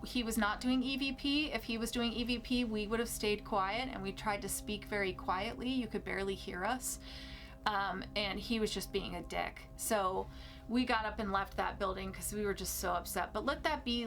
he was not doing EVP. If he was doing EVP, we would have stayed quiet, and we tried to speak very quietly. You could barely hear us. And he was just being a dick. So we got up and left that building because we were just so upset. But let that be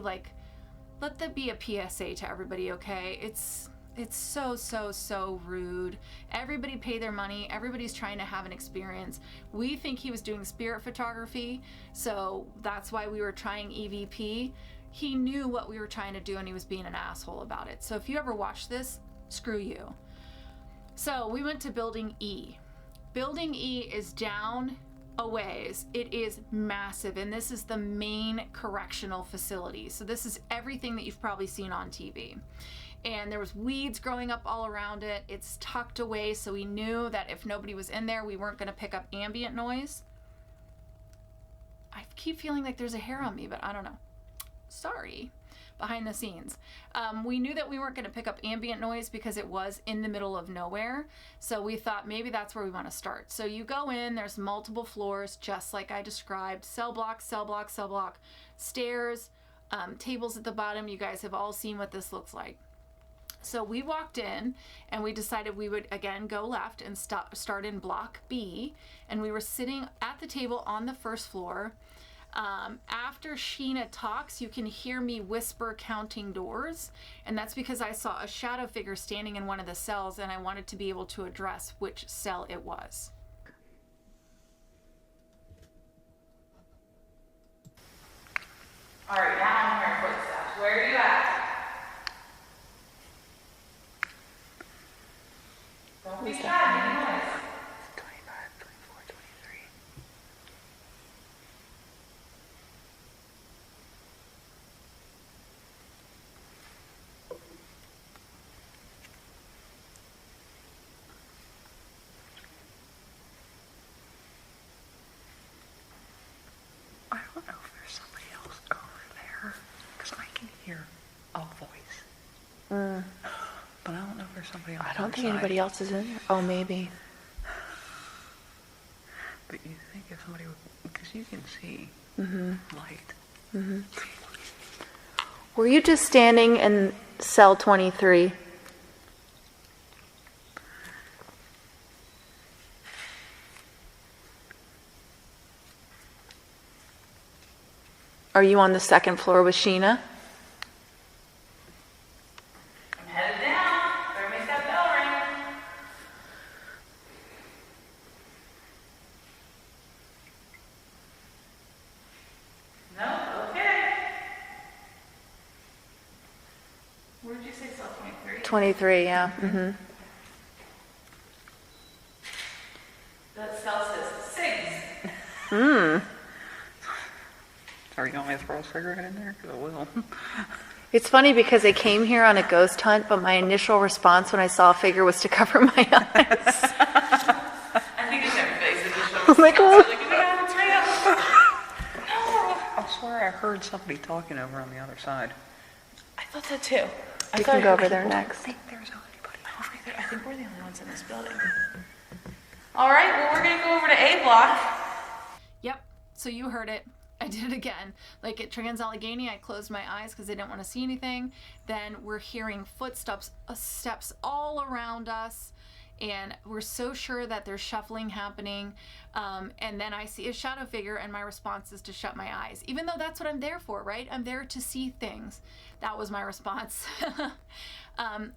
a PSA to everybody, okay? It's so rude. Everybody pay their money. Everybody's trying to have an experience. We think he was doing spirit photography, so that's why we were trying EVP. He knew what we were trying to do, and he was being an asshole about it. So if you ever watch this, screw you. So we went to Building E. Building E is down a ways. It is massive, and this is the main correctional facility. So this is everything that you've probably seen on TV. And there was weeds growing up all around it. It's tucked away, so we knew that if nobody was in there, we weren't going to pick up ambient noise. I keep feeling like there's a hair on me, but I don't know. Sorry. Behind the scenes. We knew that we weren't going to pick up ambient noise because it was in the middle of nowhere. So we thought maybe that's where we want to start. So you go in, there's multiple floors, just like I described. Cell block, cell block, cell block, stairs, tables at the bottom. You guys have all seen what this looks like. So we walked in and we decided we would again go left and start in block B. And we were sitting at the table on the first floor. After Sheena talks, you can hear me whisper counting doors, and that's because I saw a shadow figure standing in one of the cells, and I wanted to be able to address which cell it was. All right, now I'm hearing footsteps. Where are you at? Don't be shy, make noise. 25, 24, 23. I don't know if there's somebody else over there, because I can hear a voice. But I don't know if there's somebody else. I don't think anybody else is in there. Oh, maybe. But you think if somebody would, because you can see light. Were you just standing in cell 23? Are you on the second floor with Sheena? I'm headed down. Better make that bell ring. No? Okay. Where did you say cell 23? 23, yeah. That cell says 6. Are you going to throw a cigarette in there? Because I will. It's funny because they came here on a ghost hunt, but my initial response when I saw a figure was to cover my eyes. I think it's everybody's initial. I'm like, oh. I swear I heard somebody talking over on the other side. I thought that too. You can go over there next. I think there's anybody over there. I think we're the only ones in this building. All right, well, we're going to go over to A block. Yep, so you heard it. I did it again. Like at Trans-Allegheny, I closed my eyes because I didn't want to see anything. Then we're hearing footsteps steps all around us, and we're so sure that there's shuffling happening. And then I see a shadow figure, and my response is to shut my eyes, even though that's what I'm there for, right? I'm there to see things. That was my response.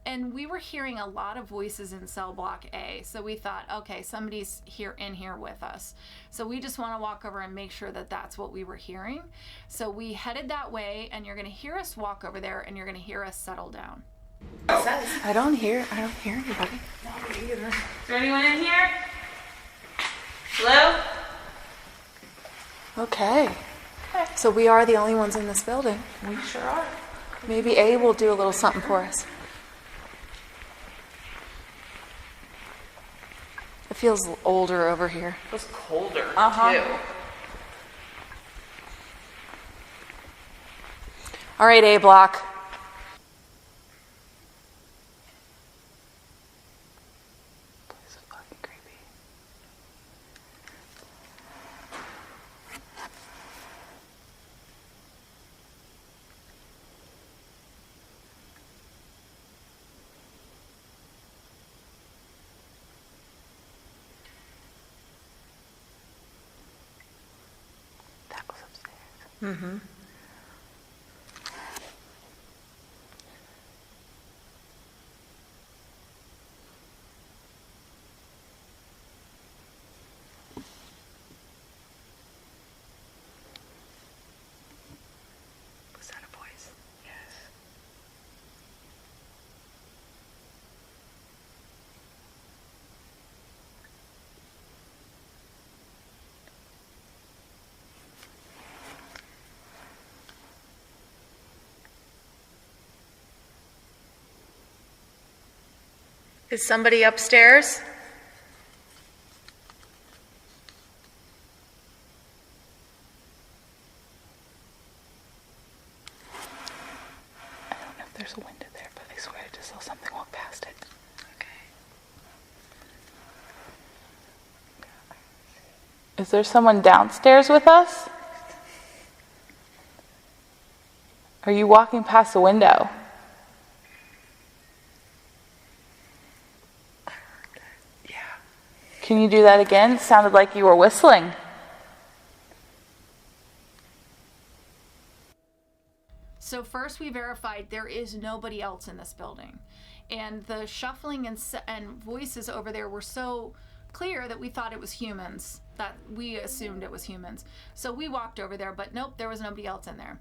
And we were hearing a lot of voices in cell block A, so we thought, okay, somebody's in here with us. So we just want to walk over and make sure that that's what we were hearing. So we headed that way, and you're going to hear us walk over there, and you're going to hear us settle down. I don't hear anybody. Is there anyone in here? Hello? Okay. So we are the only ones in this building. We sure are. Maybe A will do a little something for us. It feels older over here. It feels colder, too. All right, A block. This is fucking creepy. That was upstairs. Was that a voice? Yes. Is somebody upstairs? I don't know if there's a window there, but I swear I just saw something walk past it. Okay. Is there someone downstairs with us? Are you walking past the window? Yeah. Can you do that again? It sounded like you were whistling. So first we verified there is nobody else in this building. And the shuffling and voices over there were so clear that we thought it was humans, that we assumed it was humans. So we walked over there, but nope, there was nobody else in there.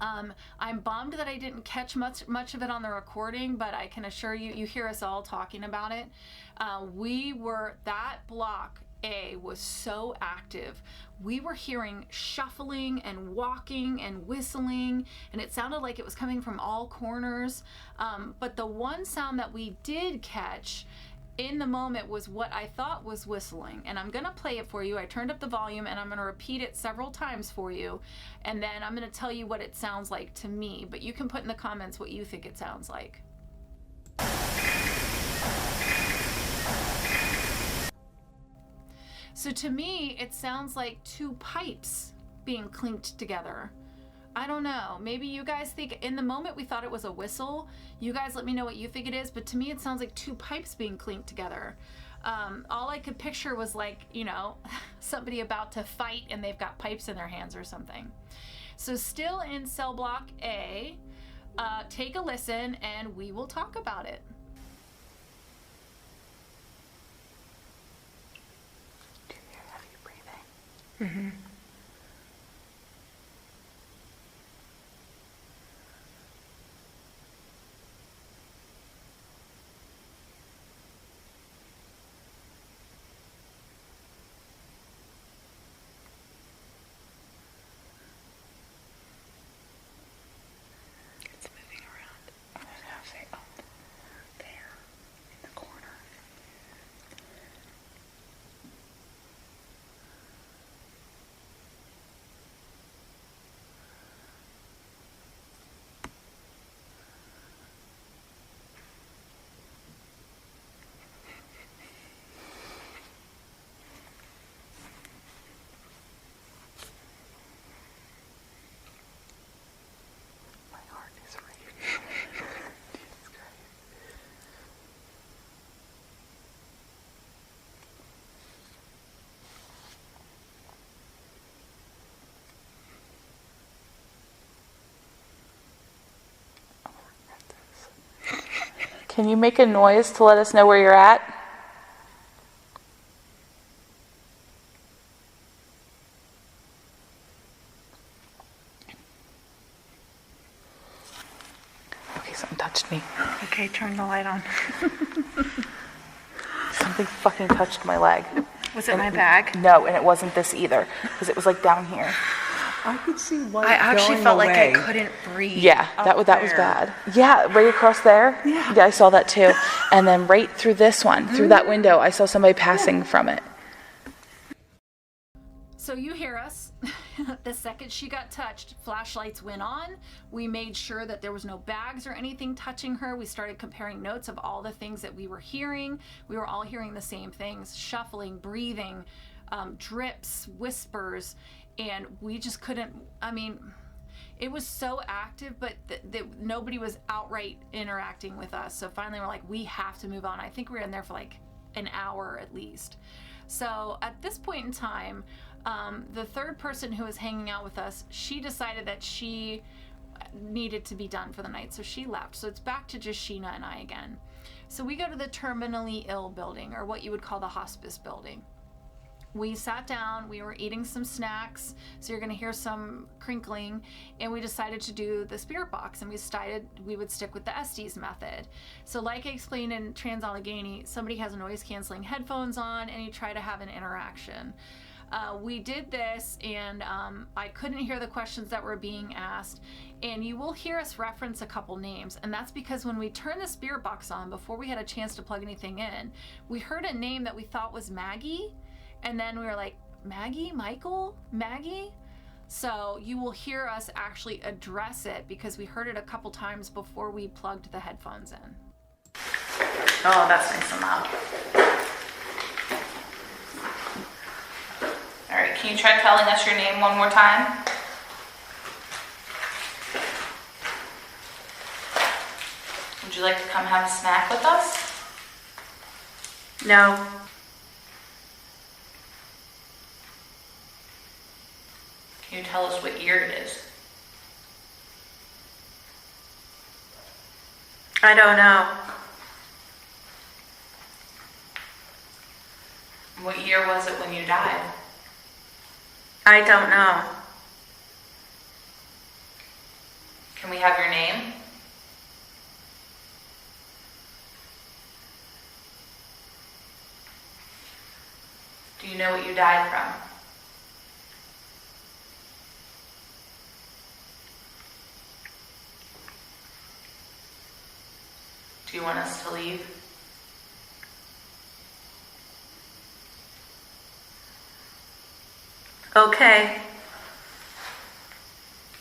I'm bummed that I didn't catch much of it on the recording, but I can assure you, you hear us all talking about it. That block A was so active. We were hearing shuffling and walking and whistling, and it sounded like it was coming from all corners. But the one sound that we did catch in the moment was what I thought was whistling, and I'm gonna play it for you. I turned up the volume and I'm gonna repeat it several times for you, and then I'm gonna tell you what it sounds like to me, but you can put in the comments what you think it sounds like. So to me, it sounds like two pipes being clinked together. I don't know. Maybe you guys think, in the moment we thought it was a whistle. You guys let me know what you think it is, but to me it sounds like two pipes being clinked together. All I could picture was like, you know, somebody about to fight and they've got pipes in their hands or something. So still in cell block A, take a listen and we will talk about it. Do you hear heavy breathing? Mm-hmm. Can you make a noise to let us know where you're at? Okay, something touched me. Okay, turn the light on. Something fucking touched my leg. Was it my bag? No, and it wasn't this either, because it was like down here. I could see light I actually going felt away. like I couldn't breathe. Yeah, that was bad. Yeah, right across there. Yeah. I saw that too. And then right through this one, through that window, I saw somebody passing from it. So you hear us. The second she got touched, flashlights went on. We made sure that there was no bags or anything touching her. We started comparing notes of all the things that we were hearing. We were all hearing the same things: shuffling, breathing, drips, whispers, and we just couldn't, I mean, it was so active, but nobody was outright interacting with us. So finally we're like, we have to move on. I think we were in there for like an hour at least. So at this point in time, the third person who was hanging out with us, she decided that she needed to be done for the night, so she left. So it's back to just Sheena and I again. So we go to the terminally ill building, or what you would call the hospice building. We sat down, we were eating some snacks, so you're gonna hear some crinkling, and we decided to do the spirit box, and we decided we would stick with the Estes method. So like I explained in Trans-Allegheny, somebody has noise canceling headphones on and you try to have an interaction. We did this, and I couldn't hear the questions that were being asked, and you will hear us reference a couple names, and that's because when we turned the spirit box on, before we had a chance to plug anything in, we heard a name that we thought was Maggie, and then we were like, Maggie? Michael? Maggie? So you will hear us actually address it because we heard it a couple times before we plugged the headphones in. Oh, that's nice and loud. All right, can you try telling us your name one more time? Would you like to come have a snack with us? No. Can you tell us what year it is? I don't know. What year was it when you died? I don't know. Can we have your name? Do you know what you died from? Do you want us to leave? Okay.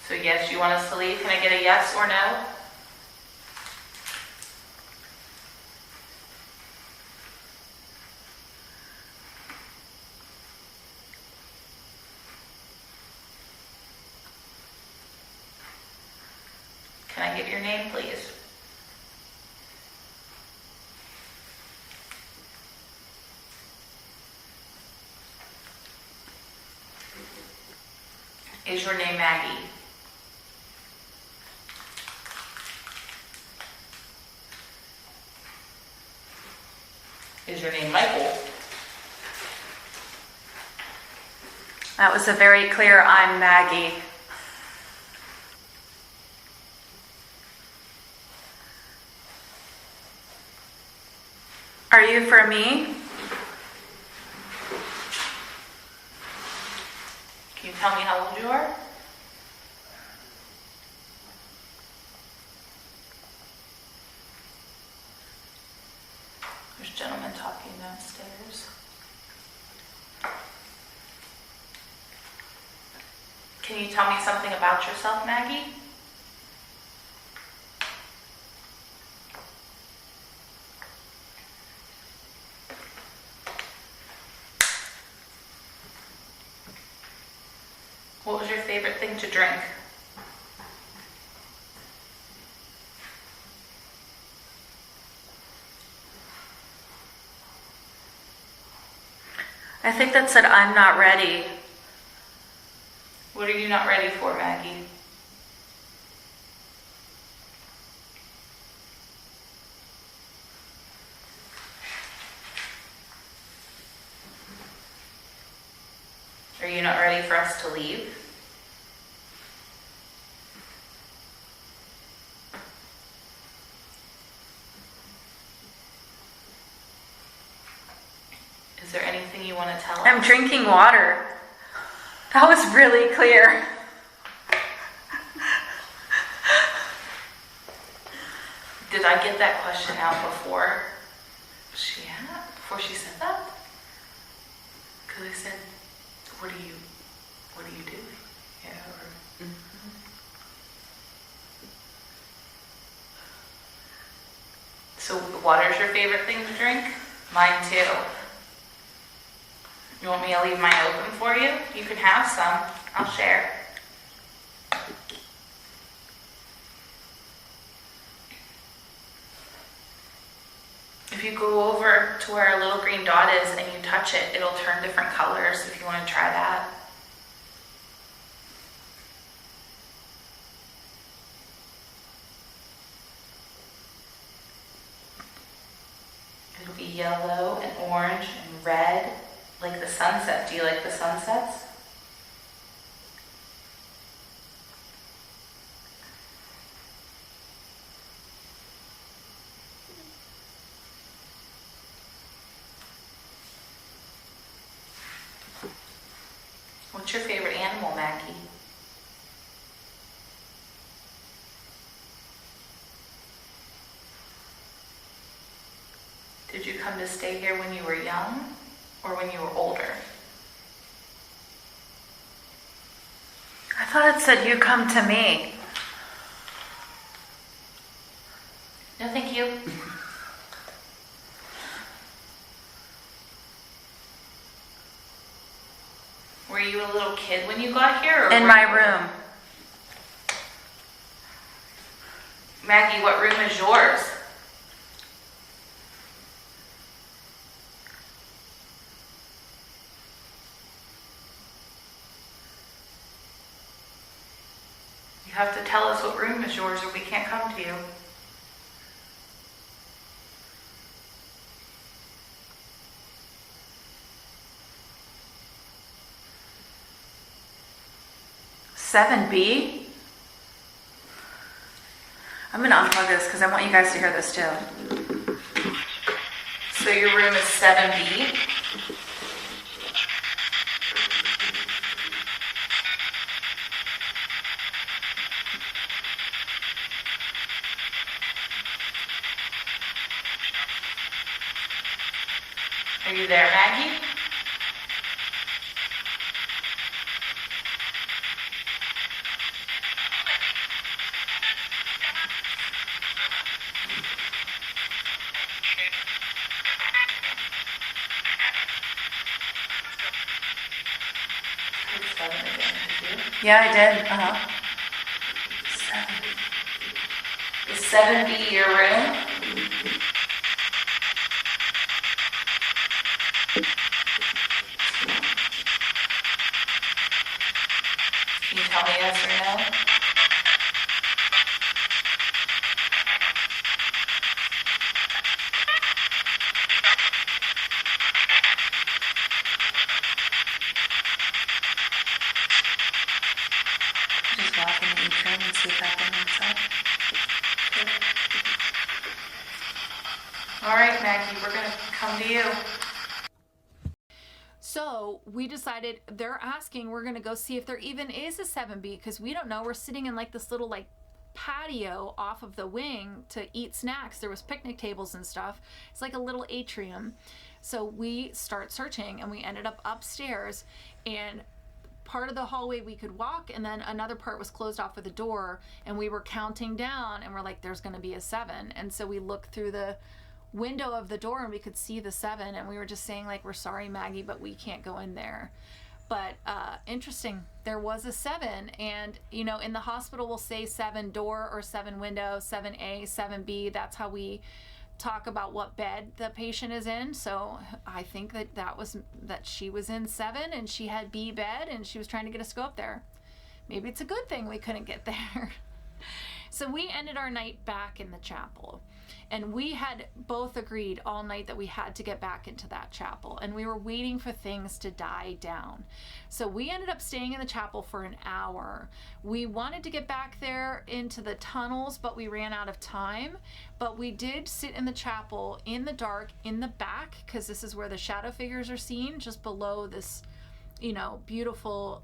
So yes, you want us to leave? Can I get a yes or no? Can I get your name, please? Is your name Maggie? Is your name Michael? That was a very clear I'm Maggie. Are you for me? Can you tell me how old you are? There's a gentleman talking downstairs. Can you tell me something about yourself, Maggie? What was your favorite thing to drink? I think that said I'm not ready. What are you not ready for, Maggie? Are you not ready for us to leave? Is there anything you want to tell us? I'm drinking water. That was really clear. Did I get that question out before she said that? Because I said, what are you doing? Yeah, or, So water's your favorite thing to drink? Mine too. You want me to leave mine open for you? You can have some. I'll share. If you go over to where our little green dot is and you touch it, it'll turn different colors if you want to try that. It'll be yellow and orange and red, like the sunset. Do you like the sunsets? What's your favorite animal, Maggie? Did you come to stay here when you were young or when you were older? I thought it said you come to me. No, thank you. Were you a little kid when you got here? Or In were my you- room. Maggie, what room is yours? You have to tell us what room is yours or we can't come to you. 7B? I'm gonna unplug this because I want you guys to hear this too. So your room is 7B? Are you there, Maggie? Yeah, I did. Is 7B your room? Can you tell me yes or no? Just walk into each room and see if that thing wakes up. All right, Maggie, we're gonna come to you. So we decided they're asking, we're going to go see if there even is a 7B because we don't know. We're sitting in like this little like patio off of the wing to eat snacks. There was picnic tables and stuff. It's like a little atrium. So we start searching and we ended up upstairs, and part of the hallway we could walk, and then another part was closed off with a door, and we were counting down and we're like, there's going to be a 7. And so we looked through the window of the door and we could see the 7, and we were just saying like, we're sorry, Maggie, but we can't go in there. But interesting, there was a 7, and you know, in the hospital we'll say 7 door or 7 window, 7A, 7B. That's how we talk about what bed the patient is in. So I think that she was in 7 and she had B bed and she was trying to get us to go up there. Maybe it's a good thing we couldn't get there. So we ended our night back in the chapel. And we had both agreed all night that we had to get back into that chapel, and we were waiting for things to die down. So we ended up staying in the chapel for an hour. We wanted to get back there into the tunnels, but we ran out of time. But we did sit in the chapel in the dark in the back, because this is where the shadow figures are seen, just below this, you know, beautiful,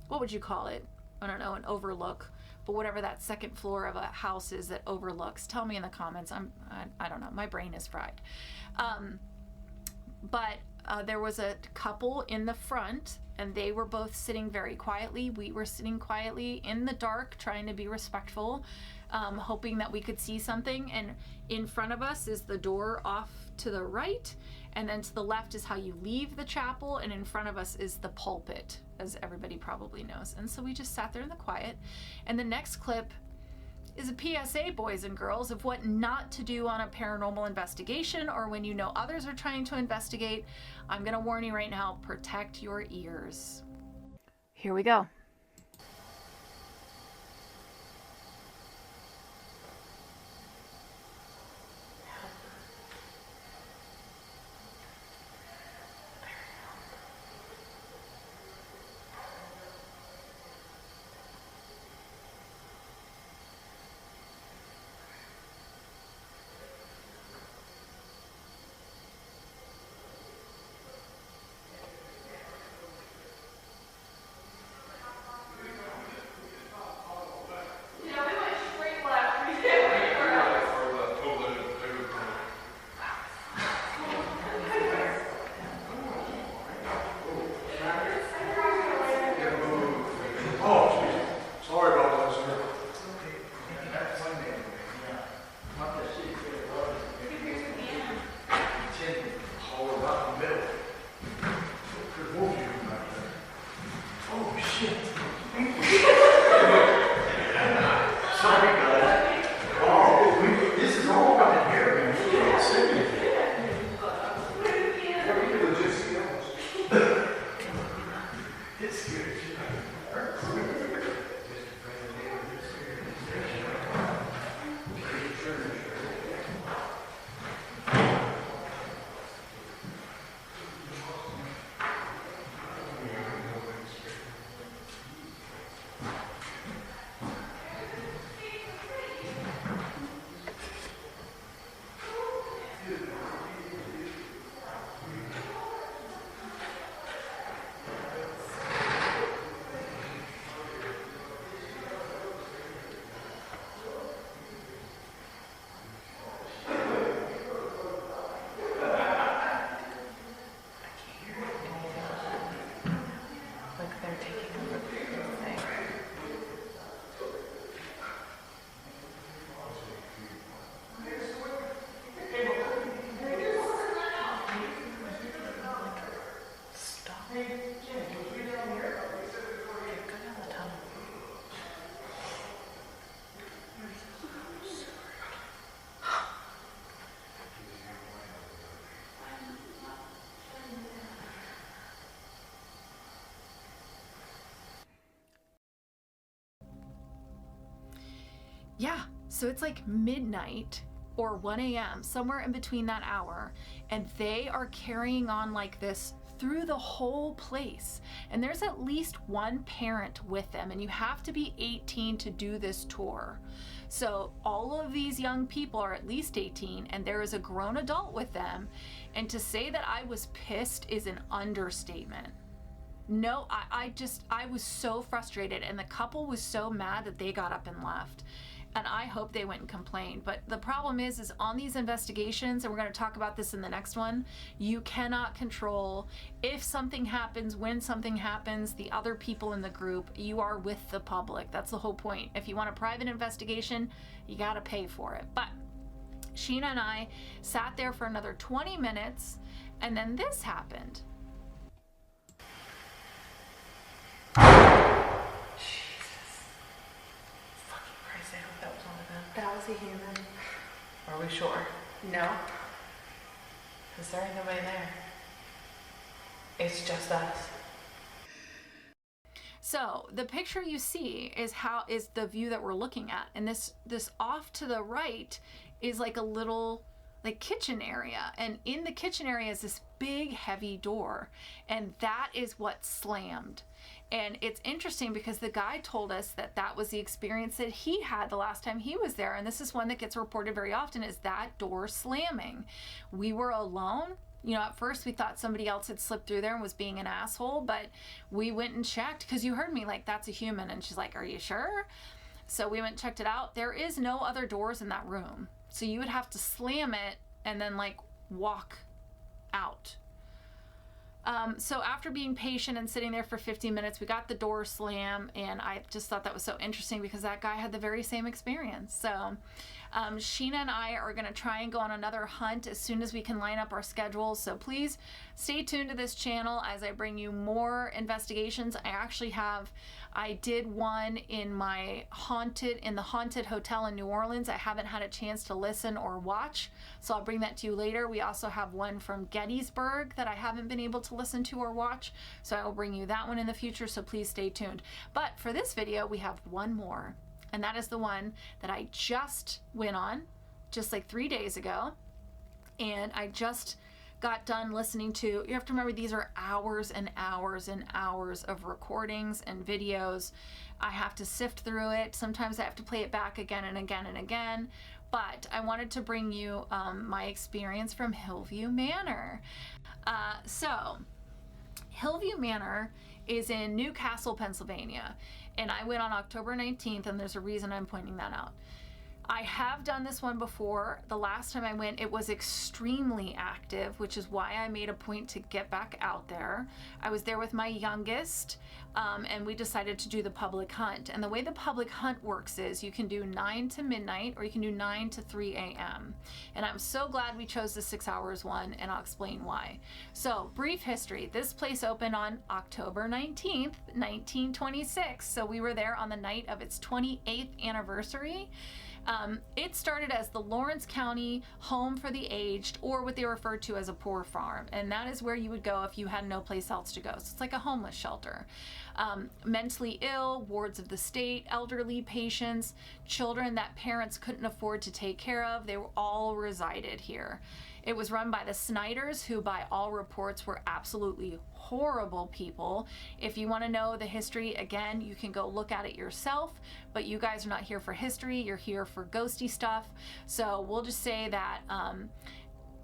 what would you call it? I don't know, an overlook. But whatever that second floor of a house is that overlooks, tell me in the comments. I don't know. My brain is fried. But there was a couple in the front, and they were both sitting very quietly. We were sitting quietly in the dark, trying to be respectful, hoping that we could see something. And in front of us is the door off to the right, and then to the left is how you leave the chapel, and in front of us is the pulpit, as everybody probably knows. And so we just sat there in the quiet. And the next clip is a PSA, boys and girls, of what not to do on a paranormal investigation, or when you know others are trying to investigate. I'm gonna warn you right now, protect your ears. Here we go. Yeah, so it's like midnight or 1 a.m., somewhere in between that hour, and they are carrying on like this through the whole place. And there's at least one parent with them, and you have to be 18 to do this tour. So all of these young people are at least 18, and there is a grown adult with them. And to say that I was pissed is an understatement. No, I was so frustrated, and the couple was so mad that they got up and left. And I hope they went and complained. But the problem is on these investigations, and we're going to talk about this in the next one, you cannot control if something happens, when something happens, the other people in the group. You are with the public. That's the whole point. If you want a private investigation, you got to pay for it. But Sheena and I sat there for another 20 minutes, and then this happened. That was a human. Are we sure? No. Because there ain't nobody there. It's just us. So the picture you see is the view that we're looking at, and this off to the right is like a little like kitchen area, and in the kitchen area is this big heavy door, and that is what slammed. And it's interesting because the guy told us that that was the experience that he had the last time he was there, and this is one that gets reported very often, is that door slamming. We were alone. You know, at first we thought somebody else had slipped through there and was being an asshole, but we went and checked because you heard me like, that's a human, and she's like, are you sure? So we went and checked it out. There is no other doors in that room, so you would have to slam it and then like walk out. So after being patient and sitting there for 15 minutes, we got the door slam, and I just thought that was so interesting because that guy had the very same experience. So Sheena and I are going to try and go on another hunt as soon as we can line up our schedules. So please stay tuned to this channel as I bring you more investigations. I did one in the haunted hotel in New Orleans. I haven't had a chance to listen or watch, so I'll bring that to you later. We also have one from Gettysburg that I haven't been able to listen to or watch, so I will bring you that one in the future, so please stay tuned. But for this video, we have one more, and that is the one that I just went on just like 3 days ago, and I just got done listening to. You have to remember, these are hours and hours and hours of recordings and videos. I have to sift through it. Sometimes I have to play it back again and again and again. But I wanted to bring you my experience from Hillview Manor. So Hillview Manor is in Newcastle, Pennsylvania, and I went on October 19th, and there's a reason I'm pointing that out. I have done this one before. The last time I went, it was extremely active, which is why I made a point to get back out there. I was there with my youngest, and we decided to do the public hunt. And the way the public hunt works is you can do 9 to midnight, or you can do 9 to 3 a.m. And I'm so glad we chose the 6 hours one, and I'll explain why. So, brief history. This place opened on October 19th, 1926. So we were there on the night of its 28th anniversary. It started as the Lawrence County Home for the Aged, or what they refer to as a poor farm, and that is where you would go if you had no place else to go. So it's like a homeless shelter. Mentally ill, wards of the state, elderly patients, children that parents couldn't afford to take care of, they were all resided here. It was run by the Snyders, who by all reports were absolutely horrible people. If you want to know the history, again, you can go look at it yourself, but you guys are not here for history, you're here for ghosty stuff. So we'll just say that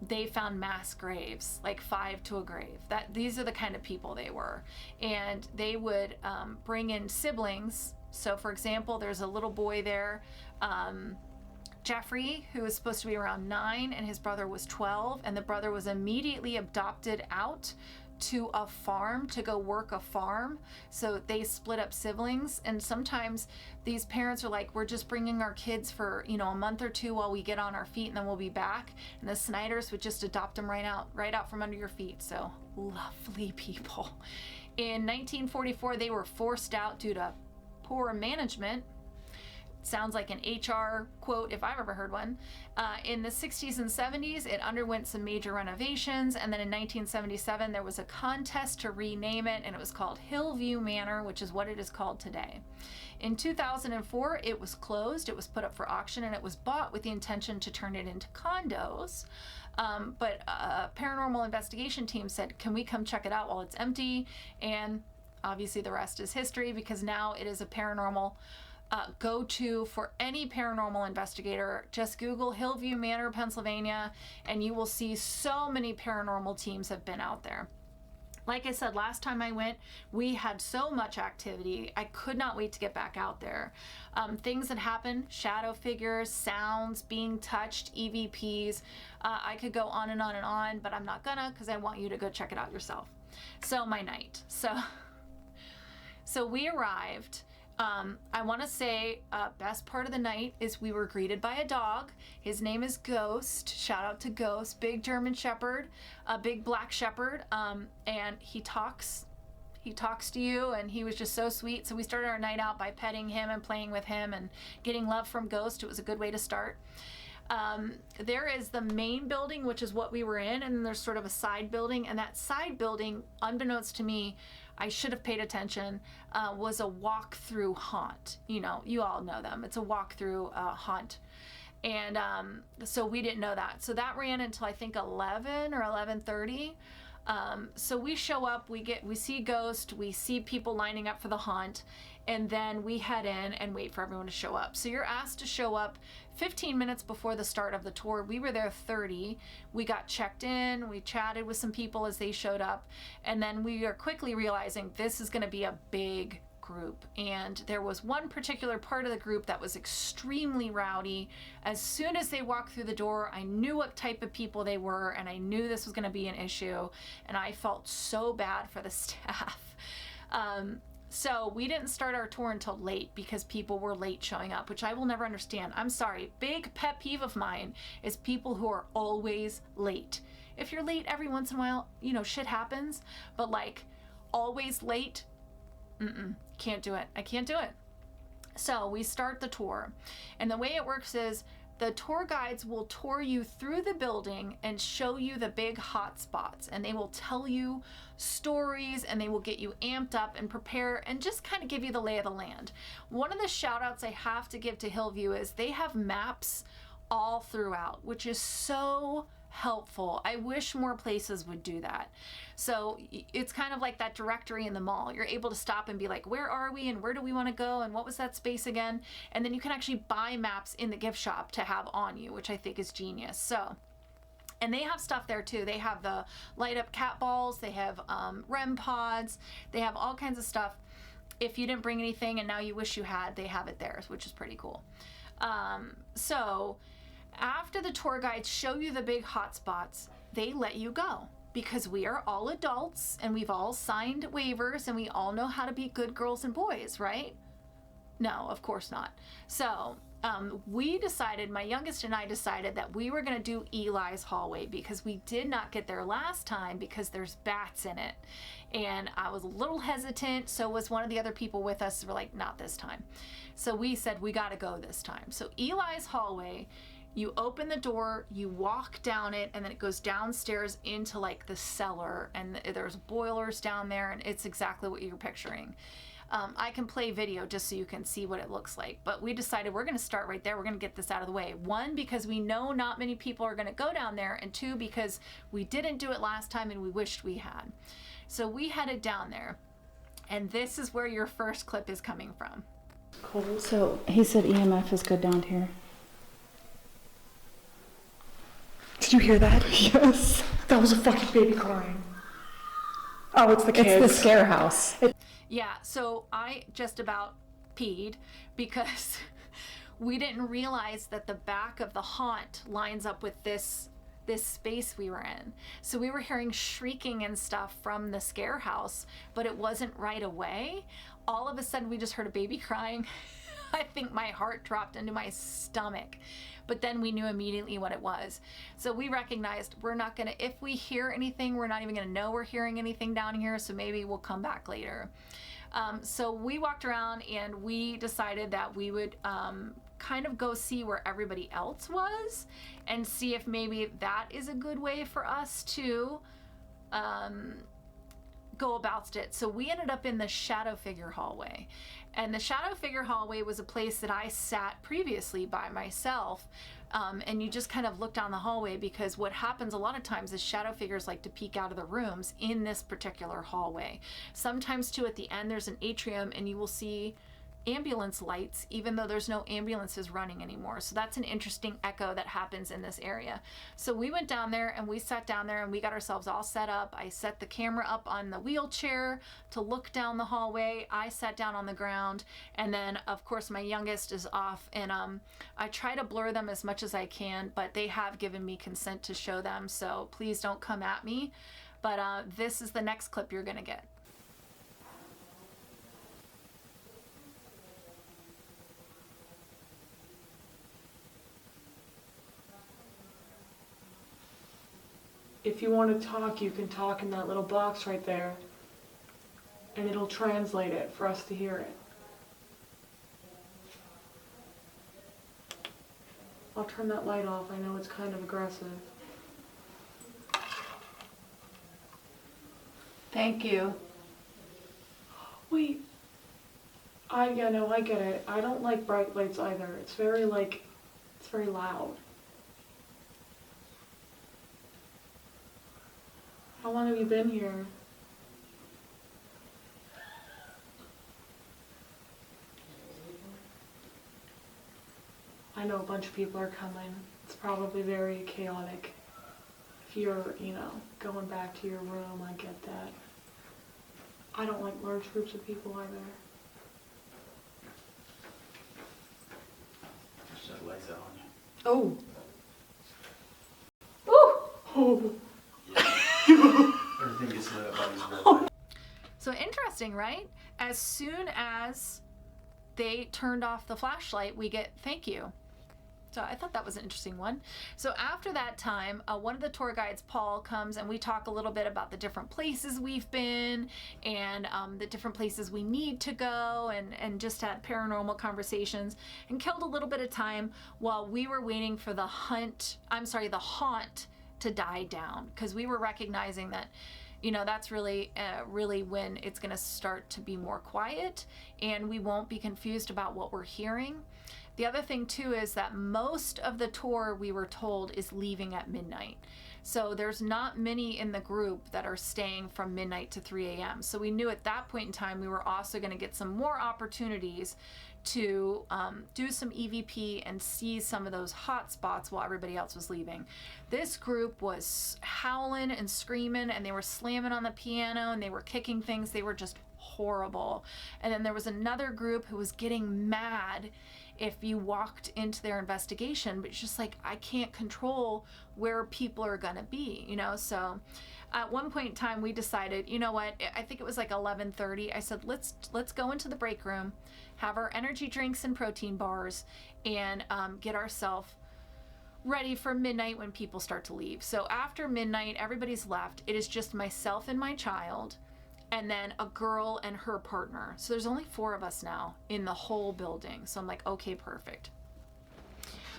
they found mass graves, like 5 to a grave. These are the kind of people they were. And they would bring in siblings. So for example, there's a little boy there, Jeffrey, who was supposed to be around 9, and his brother was 12, and the brother was immediately adopted out to a farm to go work a farm. So they split up siblings, and sometimes these parents are like, we're just bringing our kids for, you know, a month or 2 while we get on our feet, and then we'll be back. And the Snyders would just adopt them right out from under your feet. So lovely people. In 1944, they were forced out due to poor management. sounds like an HR quote if I've ever heard one. In the 60s and 70s, it underwent some major renovations, and then in 1977 there was a contest to rename it, and it was called Hillview Manor, which is what it is called today. In 2004, it was closed, it was put up for auction, and it was bought with the intention to turn it into condos. But a paranormal investigation team said, can we come check it out while it's empty? And obviously the rest is history, because now it is a paranormal go-to for any paranormal investigator. Just Google Hillview Manor, Pennsylvania, and you will see so many paranormal teams have been out there. Like I said, last time I went, we had so much activity. I could not wait to get back out there. Things that happen, shadow figures, sounds, being touched, EVPs. I could go on and on and on, but I'm not gonna, because I want you to go check it out yourself. So my night. So we arrived. I want to say best part of the night is we were greeted by a dog. His name is Ghost. Shout out to Ghost. Big German Shepherd, a big black shepherd, and he talks to you, and he was just so sweet. So we started our night out by petting him and playing with him and getting love from Ghost. It was a good way to start. There is the main building, which is what we were in, and then there's sort of a side building, and that side building, unbeknownst to me, I should have paid attention, was a walk-through haunt. You know, you all know them. It's a walk-through haunt. And so we didn't know that. So that ran until I think 11 or 11:30. So we show up, we see Ghost, we see people lining up for the haunt, and then we head in and wait for everyone to show up. So you're asked to show up 15 minutes before the start of the tour. We were there 30. We got checked in, we chatted with some people as they showed up, and then we are quickly realizing this is going to be a big group. And there was one particular part of the group that was extremely rowdy. As soon as they walked through the door, I knew what type of people they were, and I knew this was going to be an issue, and I felt so bad for the staff. So we didn't start our tour until late because people were late showing up, which I will never understand. I'm sorry. Big pet peeve of mine is people who are always late. If you're late every once in a while, you know, shit happens, but like always late, can't do it. I can't do it. So we start the tour, and the way it works is the tour guides will tour you through the building and show you the big hot spots, and they will tell you stories, and they will get you amped up and prepare and just kind of give you the lay of the land. One of the shout outs I have to give to Hillview is they have maps all throughout, which is so helpful. I wish more places would do that. So it's kind of like that directory in the mall. You're able to stop and be like, where are we and where do we want to go and what was that space again? And then you can actually buy maps in the gift shop to have on you, which I think is genius. So, and they have stuff there too. They have the light up cat balls, they have REM pods, they have all kinds of stuff. If you didn't bring anything and now you wish you had, they have it there, which is pretty cool. So after the tour guides show you the big hot spots, they let you go, because we are all adults and we've all signed waivers and we all know how to be good girls and boys, right? No, of course not. So we decided, my youngest and I decided that we were going to do Eli's hallway, because we did not get there last time because there's bats in it. And I was a little hesitant, so was one of the other people with us. We're like, not this time. So we said, we got to go this time. So Eli's hallway, you open the door, you walk down it, and then it goes downstairs into like the cellar, and there's boilers down there, and it's exactly what you're picturing. I can play video just so you can see what it looks like, but we decided we're going to start right there. We're going to get this out of the way. One, because we know not many people are going to go down there, and two, because we didn't do it last time and we wished we had. So we headed down there, and this is where your first clip is coming from. Cool. So he said EMF is good down here. Did you hear that? Yes. That was a fucking baby crying. Oh, it's the kids. It's the scare house. Yeah, so I just about peed because we didn't realize that the back of the haunt lines up with this space we were in. So we were hearing shrieking and stuff from the scare house, but it wasn't right away. All of a sudden we just heard a baby crying. I think my heart dropped into my stomach, but then we knew immediately what it was. So we recognized we're not gonna, if we hear anything, we're not even gonna know we're hearing anything down here, so maybe we'll come back later. So we walked around and we decided that we would kind of go see where everybody else was and see if maybe that is a good way for us to go about it. So we ended up in the shadow figure hallway, and the shadow figure hallway was a place that I sat previously by myself, and you just kind of look down the hallway, because what happens a lot of times is shadow figures like to peek out of the rooms in this particular hallway. Sometimes too, at the end there's an atrium and you will see ambulance lights even though there's no ambulances running anymore. So that's an interesting echo that happens in this area. So we went down there and we sat down there and we got ourselves all set up. I set the camera up on the wheelchair to look down the hallway. I sat down on the ground, and then of course my youngest is off, and I try to blur them as much as I can, but they have given me consent to show them, so please don't come at me. But this is the next clip you're gonna get. If you want to talk, you can talk in that little box right there, and it'll translate it for us to hear it. I'll turn that light off. I know it's kind of aggressive. Thank you. Wait. I get it. I don't like bright lights either. It's very loud. How long have you been here? I know a bunch of people are coming. It's probably very chaotic. If you're, going back to your room, I get that. I don't like large groups of people either. Shut the lights out on you. Oh. Oh. Everything gets lit up by these red lights. So interesting, right? As soon as they turned off the flashlight, we get thank you. So I thought that was an interesting one. So after that time, one of the tour guides, Paul, comes and we talk a little bit about the different places we've been and the different places we need to go, and just had paranormal conversations and killed a little bit of time while we were waiting for the haunt to die down, because we were recognizing that that's really when it's going to start to be more quiet and we won't be confused about what we're hearing. The other thing too is that most of the tour, we were told, is leaving at midnight. So there's not many in the group that are staying from midnight to 3 a.m. So we knew at that point in time we were also going to get some more opportunities to do some EVP and see some of those hot spots while everybody else was leaving. This group was howling and screaming, and they were slamming on the piano and they were kicking things. They were just horrible. And then there was another group who was getting mad if you walked into their investigation, but it's just like, I can't control where people are gonna be, so at one point in time we decided, you know what, I think it was like 11:30, I said let's go into the break room, have our energy drinks and protein bars, and get ourselves ready for midnight when people start to leave. So after midnight, everybody's left. It is just myself and my child, and then a girl and her partner. So there's only 4 of us now in the whole building. So I'm like, okay, perfect.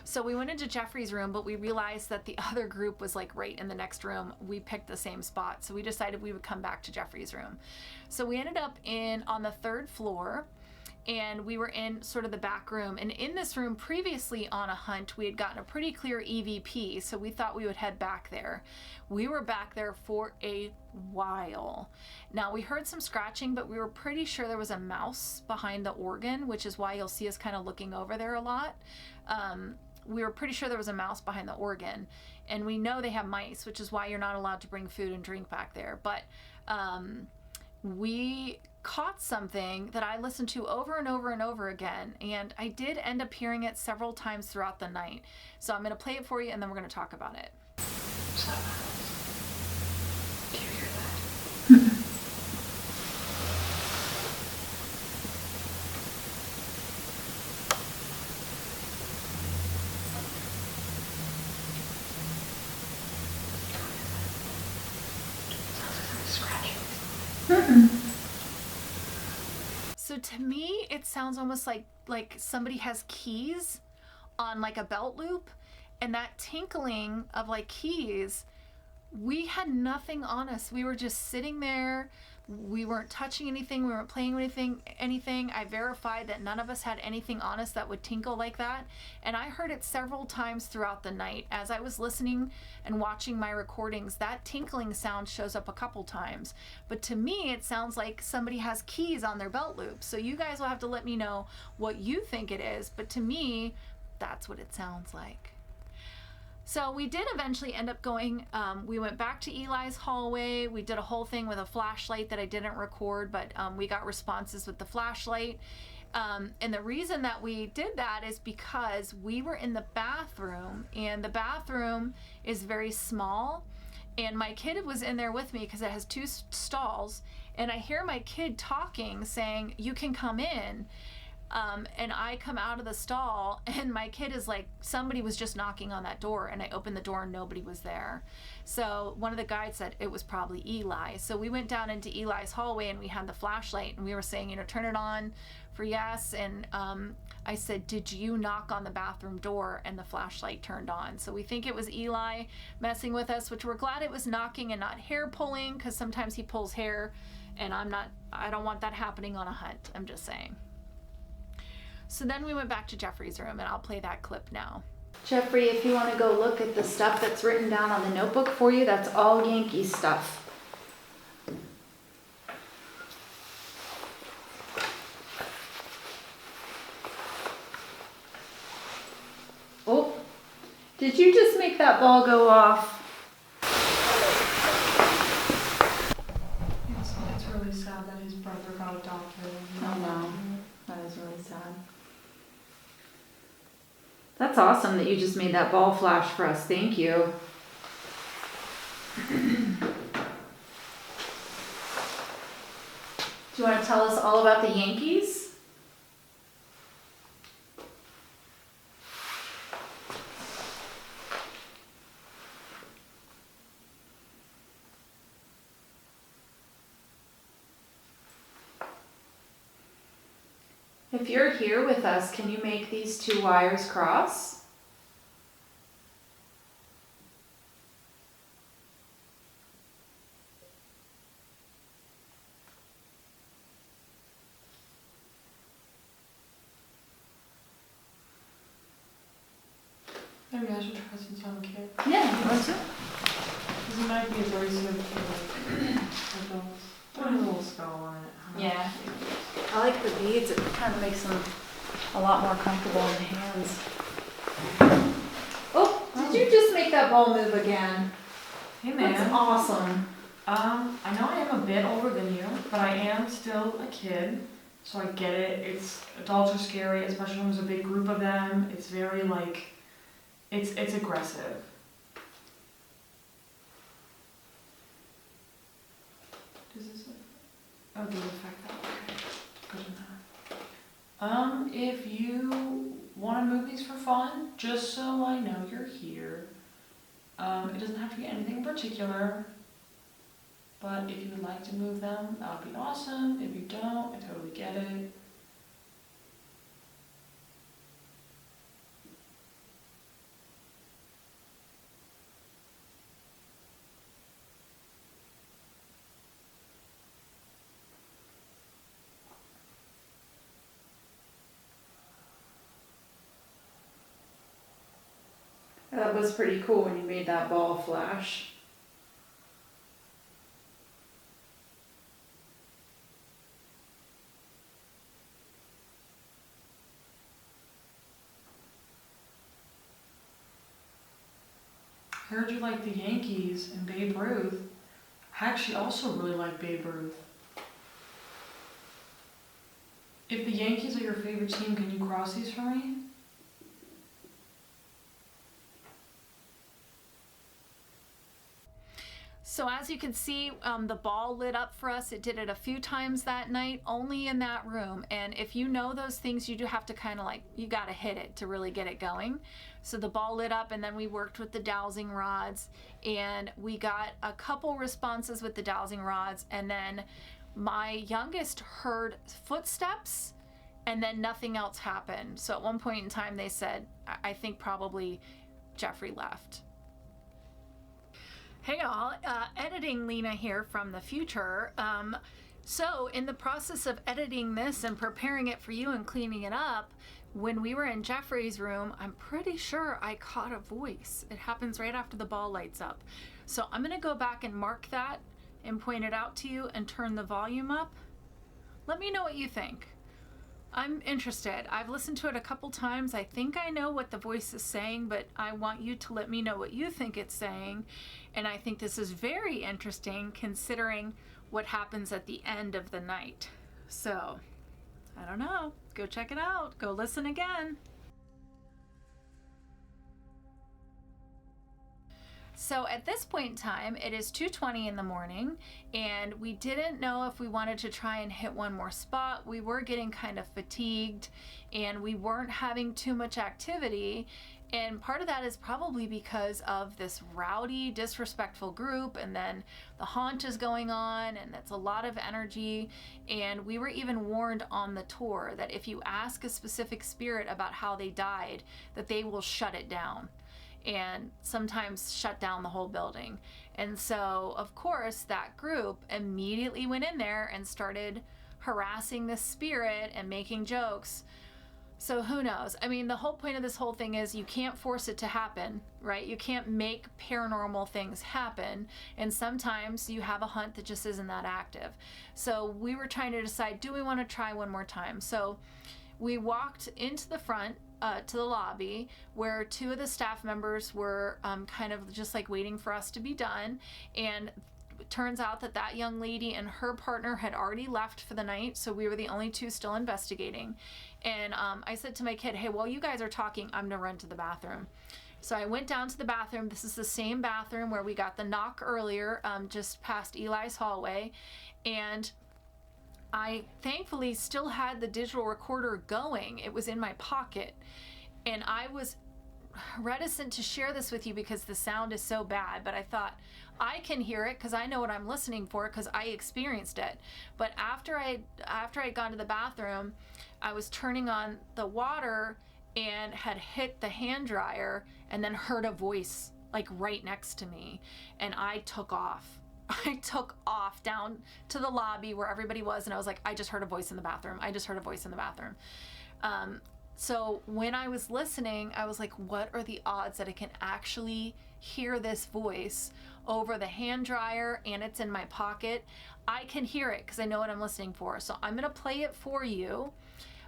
So we went into Jeffrey's room, but we realized that the other group was like right in the next room. We picked the same spot. So we decided we would come back to Jeffrey's room. So we ended up on the 3rd floor, and we were in sort of the back room. And in this room, previously on a hunt, we had gotten a pretty clear EVP, so we thought we would head back there. We were back there for a while. Now, we heard some scratching, but we were pretty sure there was a mouse behind the organ, which is why you'll see us kind of looking over there a lot. We were pretty sure there was a mouse behind the organ, and we know they have mice, which is why you're not allowed to bring food and drink back there. But we caught something that I listened to over and over and over again, and I did end up hearing it several times throughout the night. So I'm going to play it for you, and then we're going to talk about it. Do you hear that? to me, it sounds almost like somebody has keys on like a belt loop, and that tinkling of like keys, we had nothing on us. We were just sitting there. We weren't touching anything. We weren't playing anything. I verified that none of us had anything on us that would tinkle like that. And I heard it several times throughout the night. As I was listening and watching my recordings, that tinkling sound shows up a couple times. But to me, it sounds like somebody has keys on their belt loop. So you guys will have to let me know what you think it is. But to me, that's what it sounds like. So we did eventually end up going, we went back to Eli's hallway. We did a whole thing with a flashlight that I didn't record, but we got responses with the flashlight. And the reason that we did that is because we were in the bathroom, and the bathroom is very small. And my kid was in there with me because it has 2 stalls. And I hear my kid talking, saying, "You can come in." And I come out of the stall, and my kid is like, somebody was just knocking on that door, and I opened the door and nobody was there. So one of the guides said it was probably Eli. So we went down into Eli's hallway, and we had the flashlight, and we were saying, turn it on for yes. And I said, "Did you knock on the bathroom door?" And the flashlight turned on. So we think it was Eli messing with us, which we're glad it was knocking and not hair pulling, because sometimes he pulls hair, and I don't want that happening on a hunt. I'm just saying. So then we went back to Jeffrey's room, and I'll play that clip now. Jeffrey, if you want to go look at the stuff that's written down on the notebook for you, that's all Yankee stuff. Oh, did you just make that ball go off? It's really sad that his brother got adopted. Oh no, that is really sad. That's awesome that you just made that ball flash for us. Thank you. Do you want to tell us all about the Yankees? If you're here with us, can you make these 2 wires cross? Maybe I should try since I'm a kid. Yeah, you want to? Because it might be abrasive to adults. Put a little skull on it. Yeah. I like the beads. It kind of makes them a lot more comfortable in the hands. Oh, did you just make that ball move again? Hey man. That's awesome. I know I am a bit older than you, but I am still a kid, so I get it. Adults are scary, especially when there's a big group of them. It's very it's aggressive. Does this does it affect that? Okay, good enough. If you want to move these for fun, just so I know you're here, it doesn't have to be anything in particular. But if you would like to move them, that would be awesome. If you don't, I totally get it. That was pretty cool when you made that ball flash. I heard you like the Yankees and Babe Ruth. I actually also really like Babe Ruth. If the Yankees are your favorite team, can you cross these for me? So as you can see, the ball lit up for us. It did it a few times that night, only in that room. And if you know those things, you do have to kind of you got to hit it to really get it going. So the ball lit up, and then we worked with the dowsing rods, and we got a couple responses with the dowsing rods, and then my youngest heard footsteps and then nothing else happened. So at one point in time, they said, I think probably Jeffrey left. Hey all, editing Lena here from the future. So in the process of editing this and preparing it for you and cleaning it up, when we were in Jeffrey's room, I'm pretty sure I caught a voice. It happens right after the ball lights up. So I'm gonna go back and mark that and point it out to you and turn the volume up. Let me know what you think. I'm interested. I've listened to it a couple times. I think I know what the voice is saying, but I want you to let me know what you think it's saying. And I think this is very interesting considering what happens at the end of the night. So, I don't know. Go check it out. Go listen again. So at this point in time, it is 2:20 in the morning, and we didn't know if we wanted to try and hit one more spot. We were getting kind of fatigued, and we weren't having too much activity. And part of that is probably because of this rowdy, disrespectful group, and then the haunt is going on, and that's a lot of energy. And we were even warned on the tour that if you ask a specific spirit about how they died, that they will shut it down, and sometimes shut down the whole building. And so, of course, that group immediately went in there and started harassing this spirit and making jokes. So who knows? I mean, the whole point of this whole thing is you can't force it to happen, right? You can't make paranormal things happen. And sometimes you have a hunt that just isn't that active. So we were trying to decide, do we want to try one more time? So we walked into the front, to the lobby, where two of the staff members were kind of just like waiting for us to be done. And it turns out that that young lady and her partner had already left for the night, so we were the only two still investigating. And I said to my kid, hey, while you guys are talking, I'm gonna run to the bathroom. So I went down to the bathroom. This is the same bathroom where we got the knock earlier, just past Eli's hallway. And I thankfully still had the digital recorder going. It was in my pocket. And I was reticent to share this with you because the sound is so bad, but I thought I can hear it because I know what I'm listening for because I experienced it. But after I'd gone to the bathroom, I was turning on the water and had hit the hand dryer and then heard a voice like right next to me, and I took off. I took off down to the lobby where everybody was, and I was like, I just heard a voice in the bathroom. I just heard a voice in the bathroom. So when I was listening, I was like, what are the odds that I can actually hear this voice over the hand dryer and it's in my pocket? I can hear it because I know what I'm listening for. So I'm gonna play it for you.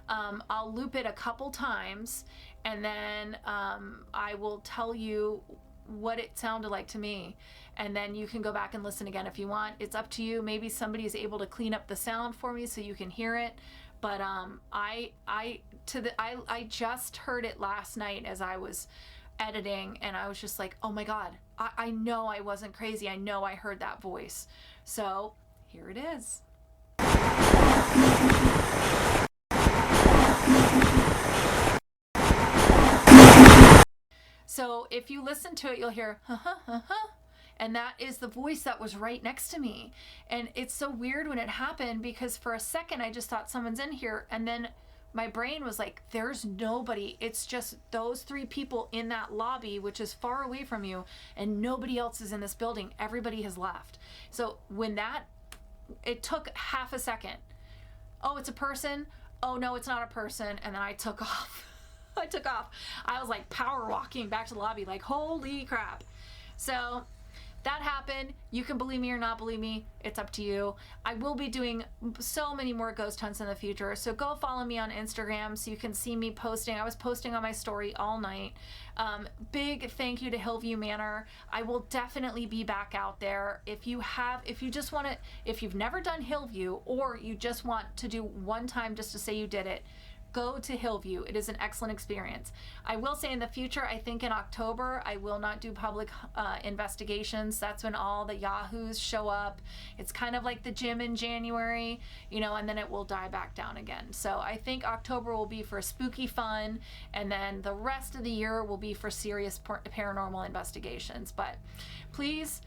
I'll loop it a couple times, and then I will tell you what it sounded like to me, and then you can go back and listen again if you want. It's up to you. Maybe somebody is able to clean up the sound for me so you can hear it. But I just heard it last night as I was editing, and I was just like, oh my God, I know I wasn't crazy. I know I heard that voice. So here it is. So if you listen to it, you'll hear, and that is the voice that was right next to me. And it's so weird when it happened because for a second I just thought someone's in here, and then my brain was like, there's nobody. It's just those three people in that lobby, which is far away from you, and nobody else is in this building. Everybody has left. So when it took half a second. Oh, it's a person. Oh no, it's not a person. And then I took off. I took off. I was like power walking back to the lobby like, holy crap. So that happened. You can believe me or not believe me. It's up to you. I will be doing so many more ghost hunts in the future. So go follow me on Instagram so you can see me posting. I was posting on my story all night. Big thank you to Hillview Manor. I will definitely be back out there. If you've never done Hillview, or you just want to do one time just to say you did it, go to Hillview. It is an excellent experience. I will say in the future, I think in October, I will not do public investigations. That's when all the yahoos show up. It's kind of like the gym in January, and then it will die back down again. So I think October will be for spooky fun, and then the rest of the year will be for serious paranormal investigations. But please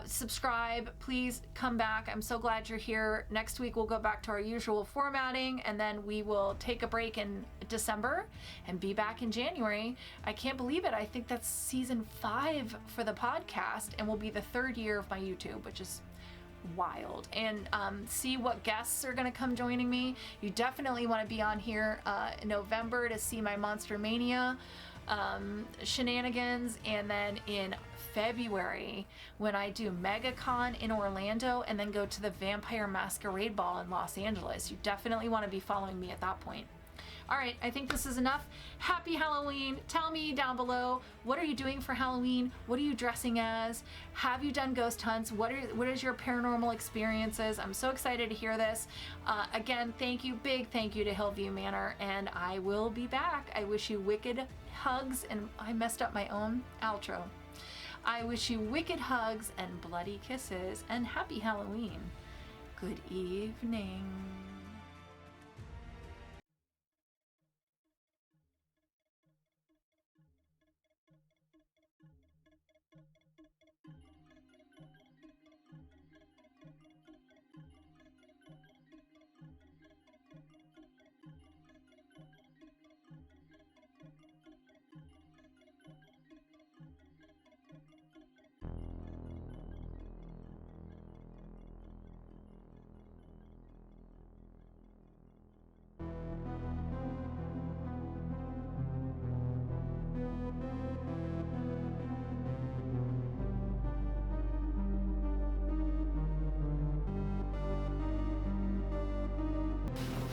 subscribe. Please come back. I'm so glad you're here. Next week we'll go back to our usual formatting, and then we will take a break in December and be back in January. I can't believe it. I think that's season 5 for the podcast, and will be the 3rd year of my YouTube, which is wild. And see what guests are going to come joining me. You definitely want to be on here in November to see my Monster Mania shenanigans, and then in February when I do MegaCon in Orlando and then go to the Vampire Masquerade Ball in Los Angeles. You definitely want to be following me at that point. All right, I think this is enough. Happy Halloween. Tell me down below, what are you doing for Halloween? What are you dressing as? Have you done ghost hunts? What is your paranormal experiences? I'm so excited to hear this. Again, big thank you to Hillview Manor, and I will be back. I wish you wicked hugs, and I messed up my own outro. I wish you wicked hugs and bloody kisses, and happy Halloween. Good evening.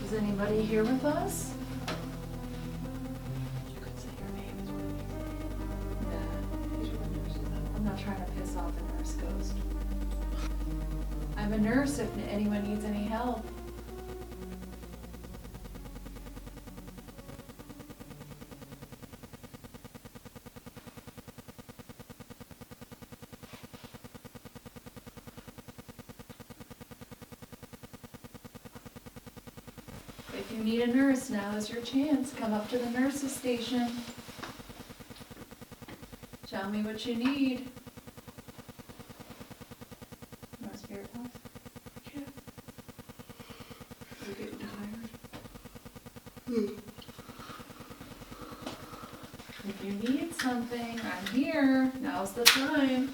Is anybody here with us? You could say your name is what I'm not trying to piss off a nurse ghost. I'm a nurse if anyone needs any help. If you need a nurse, now is your chance. Come up to the nurse's station. Tell me what you need. No spirit box? Yeah. You're getting tired? If you need something, I'm here. Now's the time.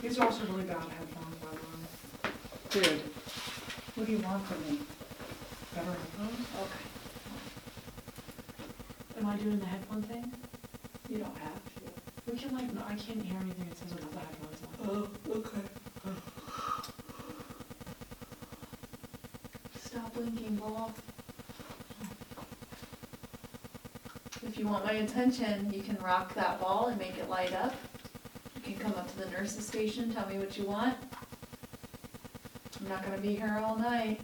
These are also really bad headphones, by the way. Dude, what do you want from me? Better headphones? Okay. Am I doing the headphone thing? You don't have to. We can no, I can't hear anything it says without the headphones on. Oh, okay. Stop blinking, ball. If you want my attention, you can rock that ball and make it light up. You can come up to the nurse's station, tell me what you want. I'm not gonna be here all night.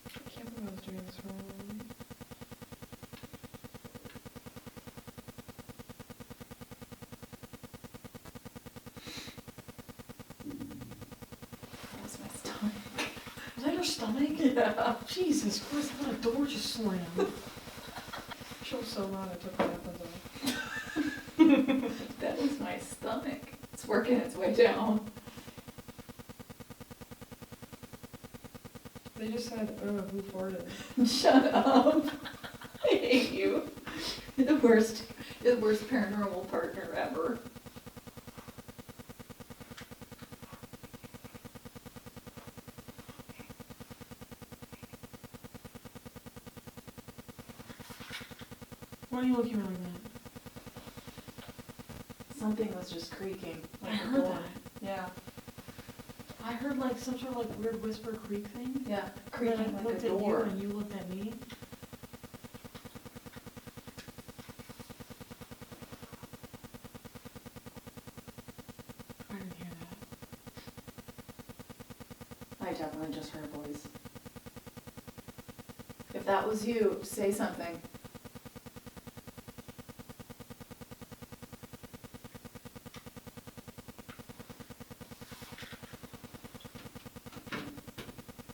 I can't believe I was doing this wrong. That was my stomach. Was that your stomach? Yeah. Jesus Christ, I thought a door just slammed. She was so mad I took my headphones off. That was my stomach. It's working its way down. They just said, who farted? Shut up. I hate you. You're the worst paranormal partner ever. Why are you looking at me like that? Something was just creaking. I Like a heard door. that. Yeah. I heard like some sort of like weird whisper creak thing. Yeah. And then Creaking I like looked a at you door. and you looked at me. I didn't hear that. I definitely just heard a voice. If that was you, say something.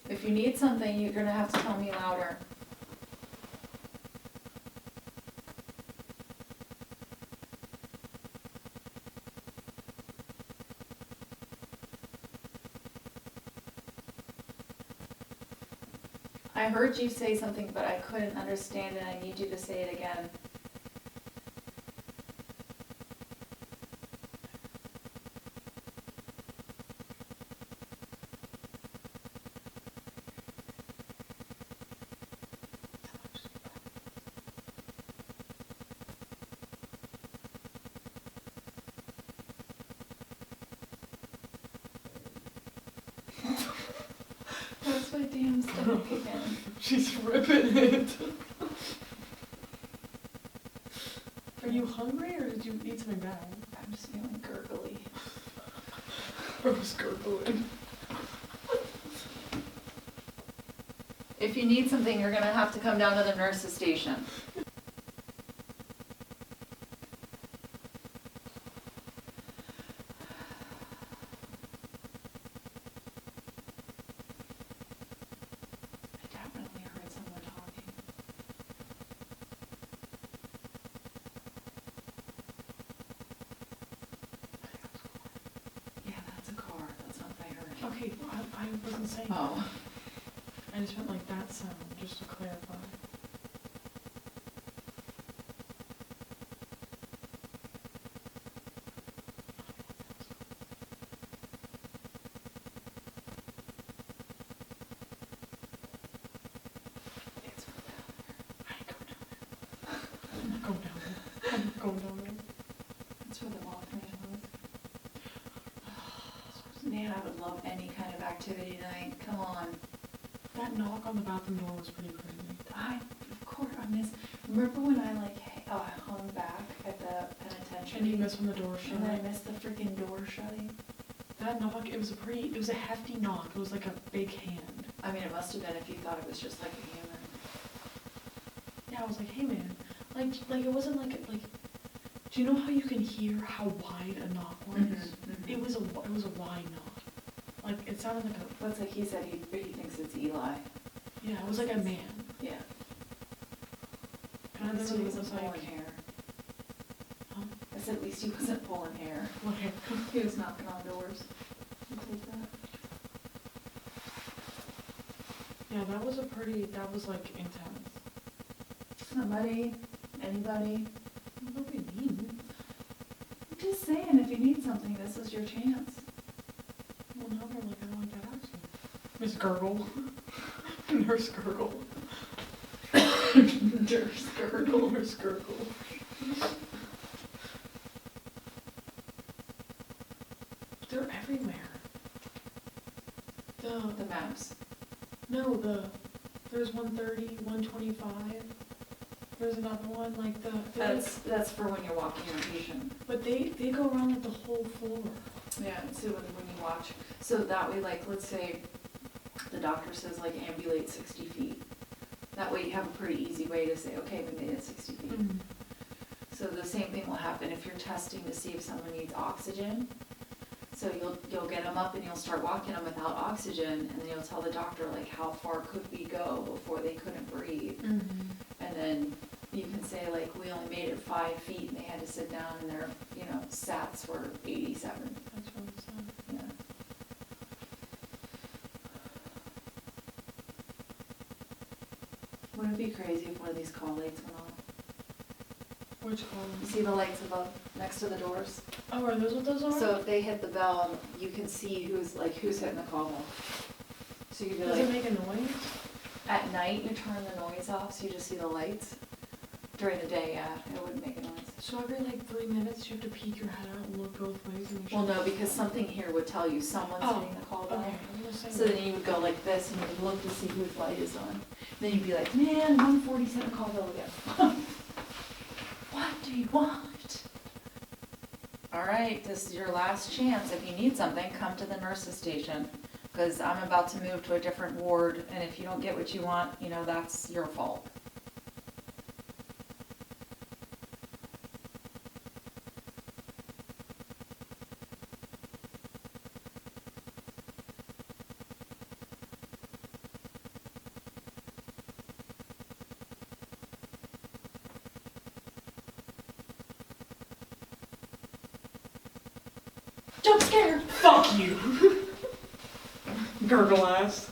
If you need something, you're gonna have to tell me louder. I heard you say something, but I couldn't understand it. I need you to say it again. That's my damn stomach again. She's ripping it. Are you hungry or did you eat something bad? I'm just feeling gurgly. I was gurgling. If you need something, you're gonna have to come down to the nurse's station. I definitely heard someone talking. Yeah, that's a car. That's not what I heard. Okay, I wasn't saying Oh. that. I just meant like that sound, just to clarify. It's from down there. I ain't going down there. I'm not going down there. I'm not going down there. That's where the Mothman was. Man, I would love any kind of activity tonight. Come on. That knock on the bathroom door was pretty crazy. Of course, I miss. Remember when I hung back at the penitentiary? And you missed when the door shut. And then I missed the freaking door shutting. That knock, it was a hefty knock. It was like a big hand. I mean, it must have been if you thought it was just like a human. Yeah, I was like, hey man, like it wasn't like, do you know how you can hear how wide a knock was? It was a wide knock. Like, it sounded like a... Well, it's like he said he thinks it's Eli. Yeah, it was like a man. Yeah. And At least he wasn't like... pulling hair. Huh? I said at least he wasn't pulling hair. What hair? He was knocking on doors. You take that? Yeah, that was like intense. Somebody, anybody. What do you mean? I'm just saying, if you need something, this is your chance. Well, now they're like, I don't like that accent. Miss Gurgle. Nurse Gurgle. Nurse Gurgle. Nurse Gurgle. They're everywhere. The maps. No, there's 130, 125. There's another one, like That's for when you're walking your patient. But they go around like the whole floor. Yeah, so when you watch, so that way, like, let's say the doctor says, like, ambulate 60 feet. That way you have a pretty easy way to say, okay, we made it 60 feet. Mm-hmm. So the same thing will happen if you're testing to see if someone needs oxygen. So you'll get them up and you'll start walking them without oxygen, and then you'll tell the doctor, like, how far could we go before they couldn't breathe. Mm-hmm. And then you can say, like, we only made it 5 feet and they had to sit down and their, sats were 87. That's what it said. Yeah. Wouldn't it be crazy if one of these call lights went on? Which one? You see the lights above, next to the doors? Oh, are those what those are? So if they hit the bell, you can see who's hitting the call bell. So you'd be does like, it make a noise? at night you turn the noise off so you just see the lights. During the day, yeah, it wouldn't make a noise. So every like 3 minutes you have to peek your head out and look both ways and make Well, sure- no, because something here would tell you someone's Oh, hitting the call bell. Okay, I'm gonna say So then you would go like this and you would look to see whose light is on. Then you'd be like, man, 147 call bell again. What do you want? All right, this is your last chance. If you need something, come to the nurse's station. Because I'm about to move to a different ward, and if you don't get what you want, that's your fault. jump scare! Fuck you! Gurgle ass.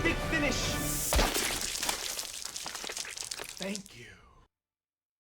big finish.